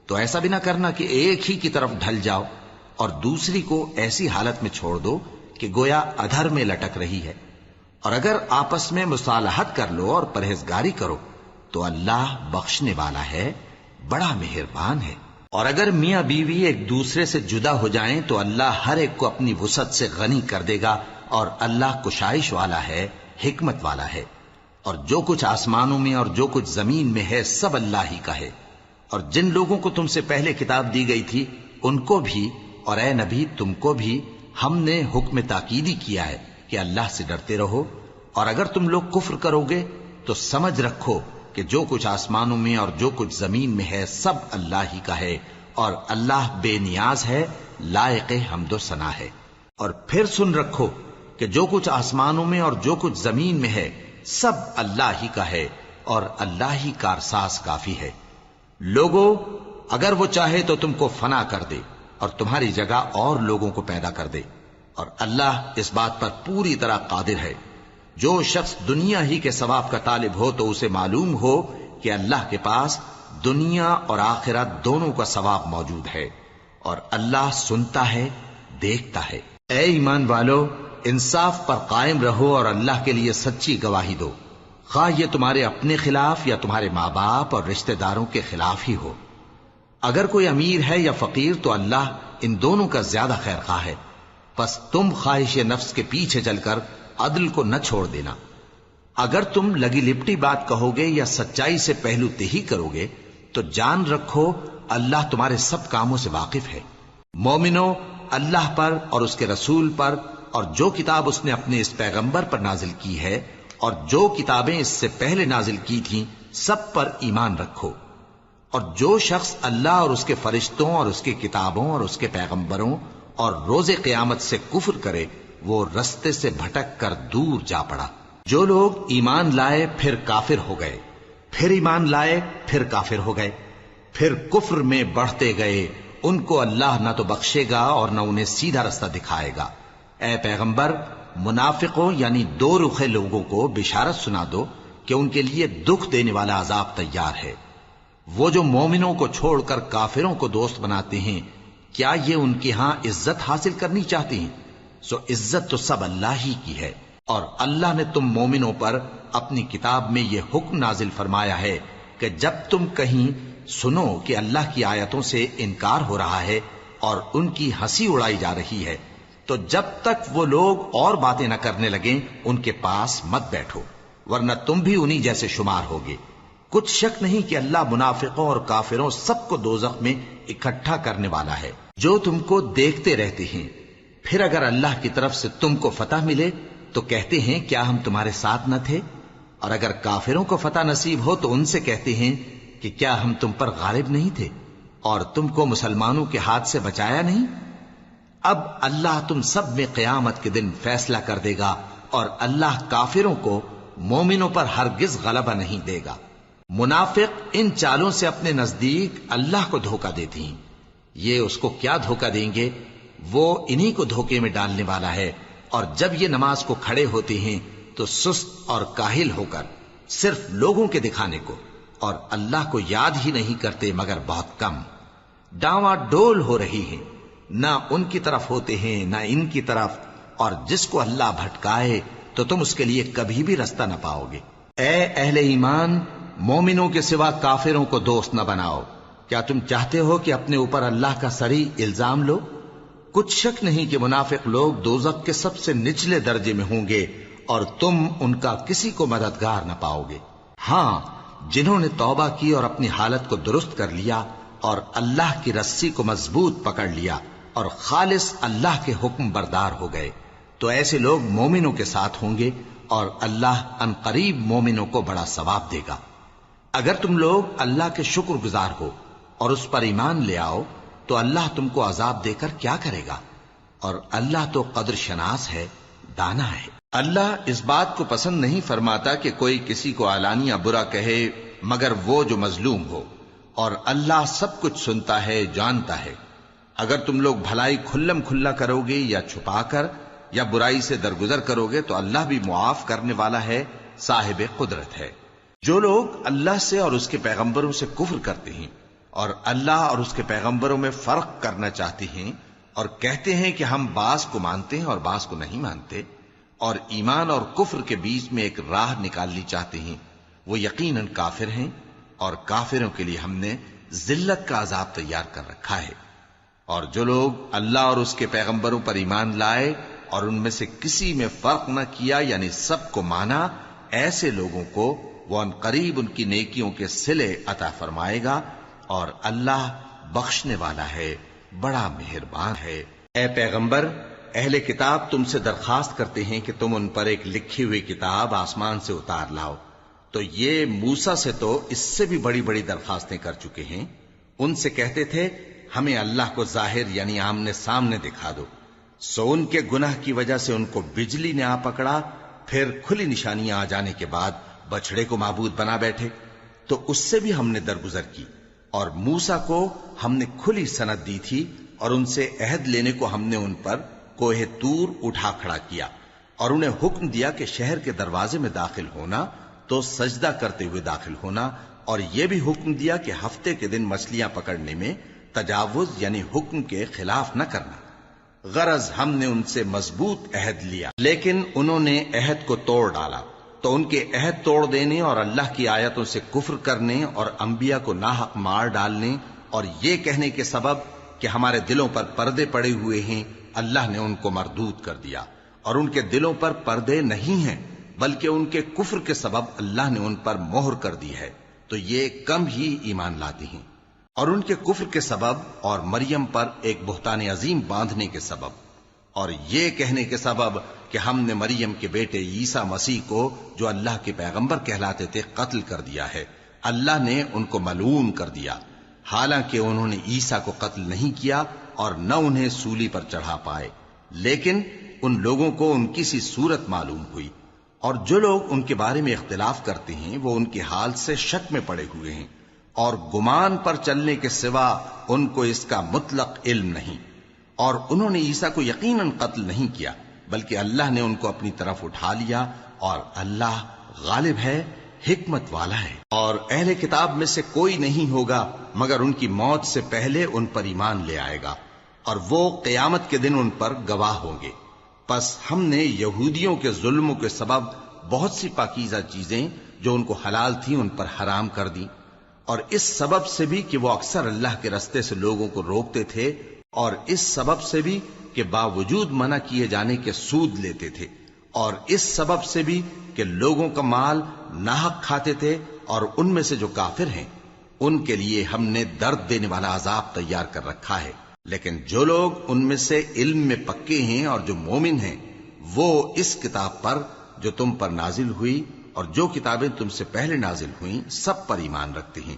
تو ایسا بھی نہ کرنا کہ ایک ہی کی طرف ڈھل جاؤ اور دوسری کو ایسی حالت میں چھوڑ دو کہ گویا ادھر میں لٹک رہی ہے۔ اور اگر آپس میں مصالحت کر لو اور پرہیزگاری کرو تو اللہ بخشنے والا ہے، بڑا مہربان ہے۔ اور اگر میاں بیوی ایک دوسرے سے جدا ہو جائیں تو اللہ ہر ایک کو اپنی وسعت سے غنی کر دے گا، اور اللہ کشائش والا ہے، حکمت والا ہے۔ اور جو کچھ آسمانوں میں اور جو کچھ زمین میں ہے سب اللہ ہی کا ہے۔ اور جن لوگوں کو تم سے پہلے کتاب دی گئی تھی ان کو بھی اور اے نبی تم کو بھی ہم نے حکم تاکیدی کیا ہے کہ اللہ سے ڈرتے رہو، اور اگر تم لوگ کفر کرو گے تو سمجھ رکھو کہ جو کچھ آسمانوں میں اور جو کچھ زمین میں ہے سب اللہ ہی کا ہے، اور اللہ بے نیاز ہے، لائق حمد و ثنا ہے۔ اور پھر سن رکھو کہ جو کچھ آسمانوں میں اور جو کچھ زمین میں ہے سب اللہ ہی کا ہے، اور اللہ ہی کارساز کافی ہے۔ لوگو، اگر وہ چاہے تو تم کو فنا کر دے اور تمہاری جگہ اور لوگوں کو پیدا کر دے، اور اللہ اس بات پر پوری طرح قادر ہے۔ جو شخص دنیا ہی کے ثواب کا طالب ہو تو اسے معلوم ہو کہ اللہ کے پاس دنیا اور آخرت دونوں کا ثواب موجود ہے، اور اللہ سنتا ہے، دیکھتا ہے۔ اے ایمان والو، انصاف پر قائم رہو اور اللہ کے لیے سچی گواہی دو، خواہ یہ تمہارے اپنے خلاف یا تمہارے ماں باپ اور رشتہ داروں کے خلاف ہی ہو۔ اگر کوئی امیر ہے یا فقیر تو اللہ ان دونوں کا زیادہ خیر خواہ ہے، پس تم خواہش نفس کے پیچھے چل کر عدل کو نہ چھوڑ دینا۔ اگر تم لگی لپٹی بات کہو گے یا سچائی سے پہلو تہی کرو گے تو جان رکھو اللہ تمہارے سب کاموں سے واقف ہے۔ مومنو، اللہ پر اور اس کے رسول پر اور جو کتاب اس نے اپنے اس پیغمبر پر نازل کی ہے اور جو کتابیں اس سے پہلے نازل کی تھیں سب پر ایمان رکھو، اور جو شخص اللہ اور اس کے فرشتوں اور اس کی کتابوں اور اس کے پیغمبروں اور روز قیامت سے کفر کرے وہ رستے سے بھٹک کر دور جا پڑا۔ جو لوگ ایمان لائے پھر کافر ہو گئے، پھر ایمان لائے پھر کافر ہو گئے، پھر کفر میں بڑھتے گئے، ان کو اللہ نہ تو بخشے گا اور نہ انہیں سیدھا رستہ دکھائے گا۔ اے پیغمبر، منافقوں یعنی دو رخے لوگوں کو بشارت سنا دو کہ ان کے لیے دکھ دینے والا عذاب تیار ہے۔ وہ جو مومنوں کو چھوڑ کر کافروں کو دوست بناتے ہیں، کیا یہ ان کے ہاں عزت حاصل کرنی چاہتے ہیں؟ سو عزت تو سب اللہ ہی کی ہے۔ اور اللہ نے تم مومنوں پر اپنی کتاب میں یہ حکم نازل فرمایا ہے کہ جب تم کہیں سنو کہ اللہ کی آیتوں سے انکار ہو رہا ہے اور ان کی ہنسی اڑائی جا رہی ہے، تو جب تک وہ لوگ اور باتیں نہ کرنے لگیں ان کے پاس مت بیٹھو، ورنہ تم بھی انہی جیسے شمار ہوگے۔ کچھ شک نہیں کہ اللہ منافقوں اور کافروں سب کو دوزخ میں اکٹھا کرنے والا ہے، جو تم کو دیکھتے رہتے ہیں۔ پھر اگر اللہ کی طرف سے تم کو فتح ملے تو کہتے ہیں کیا ہم تمہارے ساتھ نہ تھے؟ اور اگر کافروں کو فتح نصیب ہو تو ان سے کہتے ہیں کہ کیا ہم تم پر غالب نہیں تھے اور تم کو مسلمانوں کے ہاتھ سے بچایا نہیں؟ اب اللہ تم سب میں قیامت کے دن فیصلہ کر دے گا، اور اللہ کافروں کو مومنوں پر ہرگز غلبہ نہیں دے گا۔ منافق ان چالوں سے اپنے نزدیک اللہ کو دھوکہ دیتی ہیں۔ یہ اس کو کیا دھوکہ دیں گے؟ وہ انہی کو دھوکے میں ڈالنے والا ہے۔ اور جب یہ نماز کو کھڑے ہوتے ہیں تو سست اور کاہل ہو کر، صرف لوگوں کے دکھانے کو، اور اللہ کو یاد ہی نہیں کرتے مگر بہت کم۔ ڈاواں ڈول ہو رہی ہیں، نہ ان کی طرف ہوتے ہیں نہ ان کی طرف، اور جس کو اللہ بھٹکائے تو تم اس کے لیے کبھی بھی رستہ نہ پاؤ گے۔ اے اہل ایمان، مومنوں کے سوا کافروں کو دوست نہ بناؤ۔ کیا تم چاہتے ہو کہ اپنے اوپر اللہ کا صریح الزام لو؟ کچھ شک نہیں کہ منافق لوگ دوزخ کے سب سے نچلے درجے میں ہوں گے، اور تم ان کا کسی کو مددگار نہ پاؤ گے۔ ہاں، جنہوں نے توبہ کی اور اپنی حالت کو درست کر لیا اور اللہ کی رسی کو مضبوط پکڑ لیا اور خالص اللہ کے حکم بردار ہو گئے، تو ایسے لوگ مومنوں کے ساتھ ہوں گے، اور اللہ ان قریب مومنوں کو بڑا ثواب دے گا۔ اگر تم لوگ اللہ کے شکر گزار ہو اور اس پر ایمان لے آؤ تو اللہ تم کو عذاب دے کر کیا کرے گا؟ اور اللہ تو قدر شناس ہے، دانا ہے۔ اللہ اس بات کو پسند نہیں فرماتا کہ کوئی کسی کو علانیہ برا کہے مگر وہ جو مظلوم ہو، اور اللہ سب کچھ سنتا ہے، جانتا ہے۔ اگر تم لوگ بھلائی کھلم کھلا کرو گے یا چھپا کر یا برائی سے درگزر کرو گے تو اللہ بھی معاف کرنے والا ہے، صاحب قدرت ہے۔ جو لوگ اللہ سے اور اس کے پیغمبروں سے کفر کرتے ہیں اور اللہ اور اس کے پیغمبروں میں فرق کرنا چاہتے ہیں اور کہتے ہیں کہ ہم بعض کو مانتے ہیں اور بعض کو نہیں مانتے، اور ایمان اور کفر کے بیچ میں ایک راہ نکالنی چاہتے ہیں، وہ یقیناً کافر ہیں، اور کافروں کے لیے ہم نے ذلت کا عذاب تیار کر رکھا ہے۔ اور جو لوگ اللہ اور اس کے پیغمبروں پر ایمان لائے اور ان میں سے کسی میں فرق نہ کیا یعنی سب کو مانا، ایسے لوگوں کو وہ ان قریب ان کی نیکیوں کے صلے عطا فرمائے گا، اور اللہ بخشنے والا ہے، بڑا مہربان ہے۔ اے پیغمبر، اہل کتاب تم سے درخواست کرتے ہیں کہ تم ان پر ایک لکھی ہوئی کتاب آسمان سے اتار لاؤ، تو یہ موسیٰ سے تو اس سے بھی بڑی بڑی درخواستیں کر چکے ہیں۔ ان سے کہتے تھے ہمیں اللہ کو ظاہر یعنی آمنے سامنے دکھا دو، سو ان کے گناہ کی وجہ سے ان کو بجلی نے آ پکڑا، پھر کھلی نشانیاں آ جانے کے بعد بچڑے کو معبود بنا بیٹھے، تو اس سے بھی ہم نے درگزر کی۔ اور موسیٰ کو ہم نے کھلی سند دی تھی، اور ان سے عہد لینے کو ہم نے ان پر کوہ طور اٹھا کھڑا کیا، اور انہیں حکم دیا کہ شہر کے دروازے میں داخل ہونا تو سجدہ کرتے ہوئے داخل ہونا، اور یہ بھی حکم دیا کہ ہفتے کے دن مچھلیاں پکڑنے میں تجاوز یعنی حکم کے خلاف نہ کرنا۔ غرض ہم نے ان سے مضبوط عہد لیا، لیکن انہوں نے عہد کو توڑ ڈالا، تو ان کے عہد توڑ دینے اور اللہ کی آیتوں سے کفر کرنے اور انبیاء کو ناحق مار ڈالنے اور یہ کہنے کے سبب کہ ہمارے دلوں پر پردے پڑے ہوئے ہیں، اللہ نے ان کو مردود کر دیا، اور ان کے دلوں پر پردے نہیں ہیں بلکہ ان کے کفر کے سبب اللہ نے ان پر مہر کر دی ہے، تو یہ کم ہی ایمان لاتے ہیں۔ اور ان کے کفر کے سبب اور مریم پر ایک بہتان عظیم باندھنے کے سبب اور یہ کہنے کے سبب کہ ہم نے مریم کے بیٹے عیسیٰ مسیح کو جو اللہ کے پیغمبر کہلاتے تھے قتل کر دیا ہے، اللہ نے ان کو ملعون کر دیا، حالانکہ انہوں نے عیسیٰ کو قتل نہیں کیا اور نہ انہیں سولی پر چڑھا پائے، لیکن ان لوگوں کو ان کی سی صورت معلوم ہوئی، اور جو لوگ ان کے بارے میں اختلاف کرتے ہیں وہ ان کے حال سے شک میں پڑے ہوئے ہیں، اور گمان پر چلنے کے سوا ان کو اس کا مطلق علم نہیں، اور انہوں نے عیسیٰ کو یقیناً قتل نہیں کیا بلکہ اللہ نے ان کو اپنی طرف اٹھا لیا، اور اللہ غالب ہے، حکمت والا ہے۔ اور اہل کتاب میں سے کوئی نہیں ہوگا مگر ان کی موت سے پہلے ان پر ایمان لے آئے گا، اور وہ قیامت کے دن ان پر گواہ ہوں گے۔ پس ہم نے یہودیوں کے ظلموں کے سبب بہت سی پاکیزہ چیزیں جو ان کو حلال تھیں ان پر حرام کر دیں، اور اس سبب سے بھی کہ وہ اکثر اللہ کے رستے سے لوگوں کو روکتے تھے، اور اس سبب سے بھی کہ باوجود منع کیے جانے کے سود لیتے تھے، اور اس سبب سے بھی کہ لوگوں کا مال ناحق کھاتے تھے، اور ان میں سے جو کافر ہیں ان کے لیے ہم نے درد دینے والا عذاب تیار کر رکھا ہے۔ لیکن جو لوگ ان میں سے علم میں پکے ہیں اور جو مومن ہیں وہ اس کتاب پر جو تم پر نازل ہوئی اور جو کتابیں تم سے پہلے نازل ہوئیں سب پر ایمان رکھتے ہیں،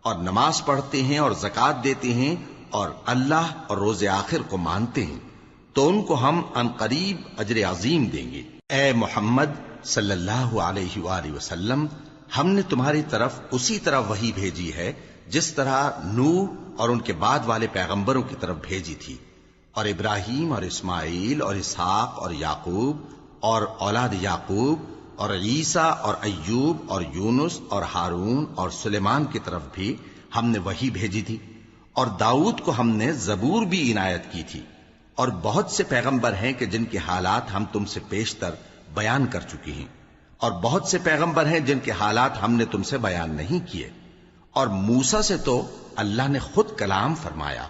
اور نماز پڑھتے ہیں اور زکوٰۃ دیتے ہیں، اور اللہ اور روز آخر کو مانتے ہیں، تو ان کو ہم عن قریب اجر عظیم دیں گے۔ اے محمد صلی اللہ علیہ وآلہ وسلم، ہم نے تمہاری طرف اسی طرح وحی بھیجی ہے جس طرح نوح اور ان کے بعد والے پیغمبروں کی طرف بھیجی تھی، اور ابراہیم اور اسماعیل اور اسحاق اور یعقوب اور اولاد یعقوب اور عیسیٰ اور ایوب اور یونس اور ہارون اور سلیمان کی طرف بھی ہم نے وحی بھیجی تھی، اور داؤد کو ہم نے زبور بھی عنایت کی تھی، اور بہت سے پیغمبر ہیں کہ جن کے حالات ہم تم سے پیشتر بیان کر چکے ہیں، اور بہت سے پیغمبر ہیں جن کے حالات ہم نے تم سے بیان نہیں کیے، اور موسیٰ سے تو اللہ نے خود کلام فرمایا۔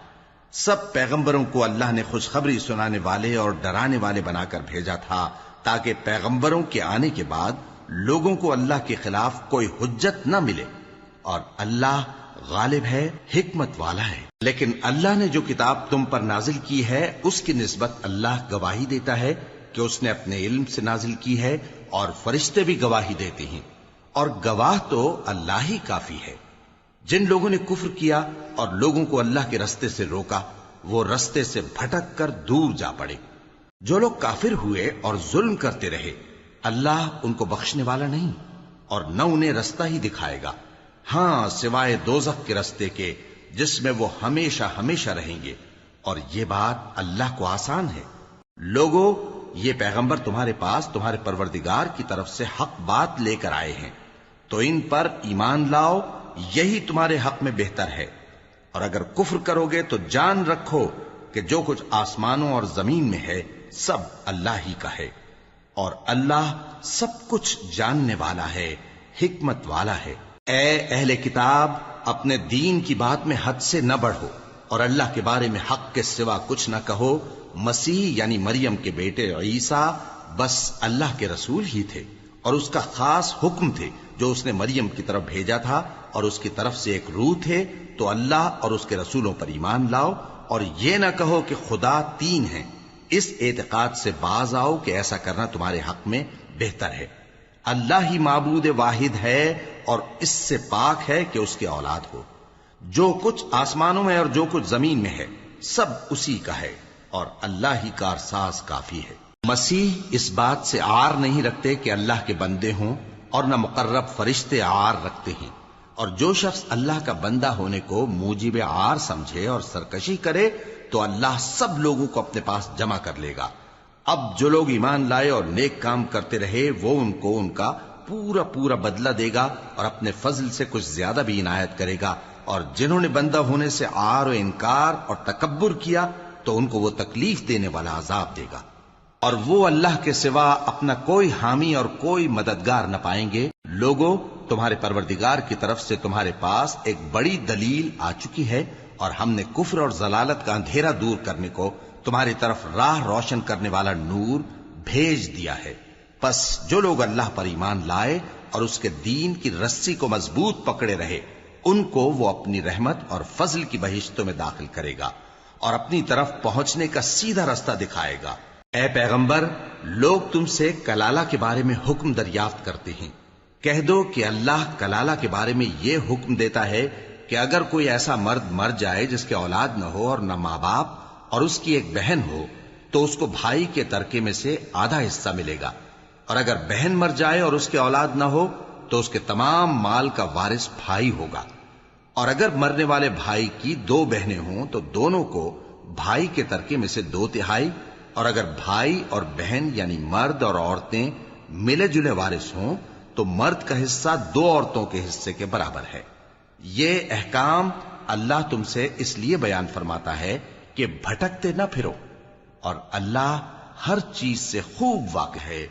سب پیغمبروں کو اللہ نے خوشخبری سنانے والے اور ڈرانے والے بنا کر بھیجا تھا تاکہ پیغمبروں کے آنے کے بعد لوگوں کو اللہ کے خلاف کوئی حجت نہ ملے، اور اللہ غالب ہے، حکمت والا ہے۔ لیکن اللہ نے جو کتاب تم پر نازل کی ہے اس کی نسبت اللہ گواہی دیتا ہے کہ اس نے اپنے علم سے نازل کی ہے، اور فرشتے بھی گواہی دیتے ہیں، اور گواہ تو اللہ ہی کافی ہے۔ جن لوگوں نے کفر کیا اور لوگوں کو اللہ کے رستے سے روکا وہ رستے سے بھٹک کر دور جا پڑے۔ جو لوگ کافر ہوئے اور ظلم کرتے رہے اللہ ان کو بخشنے والا نہیں، اور نہ انہیں رستہ ہی دکھائے گا، ہاں سوائے دوزخ کے رستے کے جس میں وہ ہمیشہ ہمیشہ رہیں گے، اور یہ بات اللہ کو آسان ہے۔ لوگو، یہ پیغمبر تمہارے پاس تمہارے پروردگار کی طرف سے حق بات لے کر آئے ہیں، تو ان پر ایمان لاؤ، یہی تمہارے حق میں بہتر ہے، اور اگر کفر کرو گے تو جان رکھو کہ جو کچھ آسمانوں اور زمین میں ہے سب اللہ ہی کا ہے، اور اللہ سب کچھ جاننے والا ہے، حکمت والا ہے۔ اے اہل کتاب، اپنے دین کی بات میں حد سے نہ بڑھو، اور اللہ کے بارے میں حق کے سوا کچھ نہ کہو۔ مسیح یعنی مریم کے بیٹے عیسیٰ بس اللہ کے رسول ہی تھے، اور اس کا خاص حکم تھے جو اس نے مریم کی طرف بھیجا تھا، اور اس کی طرف سے ایک روح تھے، تو اللہ اور اس کے رسولوں پر ایمان لاؤ، اور یہ نہ کہو کہ خدا تین ہیں، اس اعتقاد سے باز آؤ کہ ایسا کرنا تمہارے حق میں بہتر ہے۔ اللہ ہی معبود واحد ہے اور اس سے پاک ہے کہ اس کی اولاد ہو۔ جو کچھ آسمانوں میں اور جو کچھ زمین میں ہے سب اسی کا ہے، اور اللہ ہی کارساز کافی ہے۔ مسیح اس بات سے عار نہیں رکھتے کہ اللہ کے بندے ہوں، اور نہ مقرب فرشتے عار رکھتے ہیں، اور جو شخص اللہ کا بندہ ہونے کو موجب عار سمجھے اور سرکشی کرے تو اللہ سب لوگوں کو اپنے پاس جمع کر لے گا۔ اب جو لوگ ایمان لائے اور نیک کام کرتے رہے وہ ان کو ان کا پورا پورا بدلہ دے گا، اور اپنے فضل سے کچھ زیادہ بھی عنایت کرے گا، اور جنہوں نے بندہ ہونے سے عار و انکار اور تکبر کیا تو ان کو وہ تکلیف دینے والا عذاب دے گا، اور وہ اللہ کے سوا اپنا کوئی حامی اور کوئی مددگار نہ پائیں گے۔ لوگوں، تمہارے پروردگار کی طرف سے تمہارے پاس ایک بڑی دلیل آ چکی ہے، اور ہم نے کفر اور ضلالت کا اندھیرا دور کرنے کو تمہاری طرف راہ روشن کرنے والا نور بھیج دیا ہے۔ پس جو لوگ اللہ پر ایمان لائے اور اس کے دین کی رسی کو مضبوط پکڑے رہے ان کو وہ اپنی رحمت اور فضل کی بہشتوں میں داخل کرے گا، اور اپنی طرف پہنچنے کا سیدھا راستہ دکھائے گا۔ اے پیغمبر، لوگ تم سے کلالہ کے بارے میں حکم دریافت کرتے ہیں کہہ دو کہ اللہ کلالہ کے بارے میں یہ حکم دیتا ہے کہ اگر کوئی ایسا مرد مر جائے جس کے اولاد نہ ہو اور نہ ماں باپ اور اس کی ایک بہن ہو تو اس کو بھائی کے ترکے میں سے آدھا حصہ ملے گا، اور اگر بہن مر جائے اور اس کے اولاد نہ ہو تو اس کے تمام مال کا وارث بھائی ہوگا، اور اگر مرنے والے بھائی کی 2 بہنیں ہوں تو دونوں کو بھائی کے ترکے میں سے 2/3، اور اگر بھائی اور بہن یعنی مرد اور عورتیں ملے جلے وارث ہوں تو مرد کا حصہ 2 عورتوں کے حصے کے برابر ہے۔ یہ احکام اللہ تم سے اس لیے بیان فرماتا ہے کہ بھٹکتے نہ پھرو، اور اللہ ہر چیز سے خوب واقف ہے۔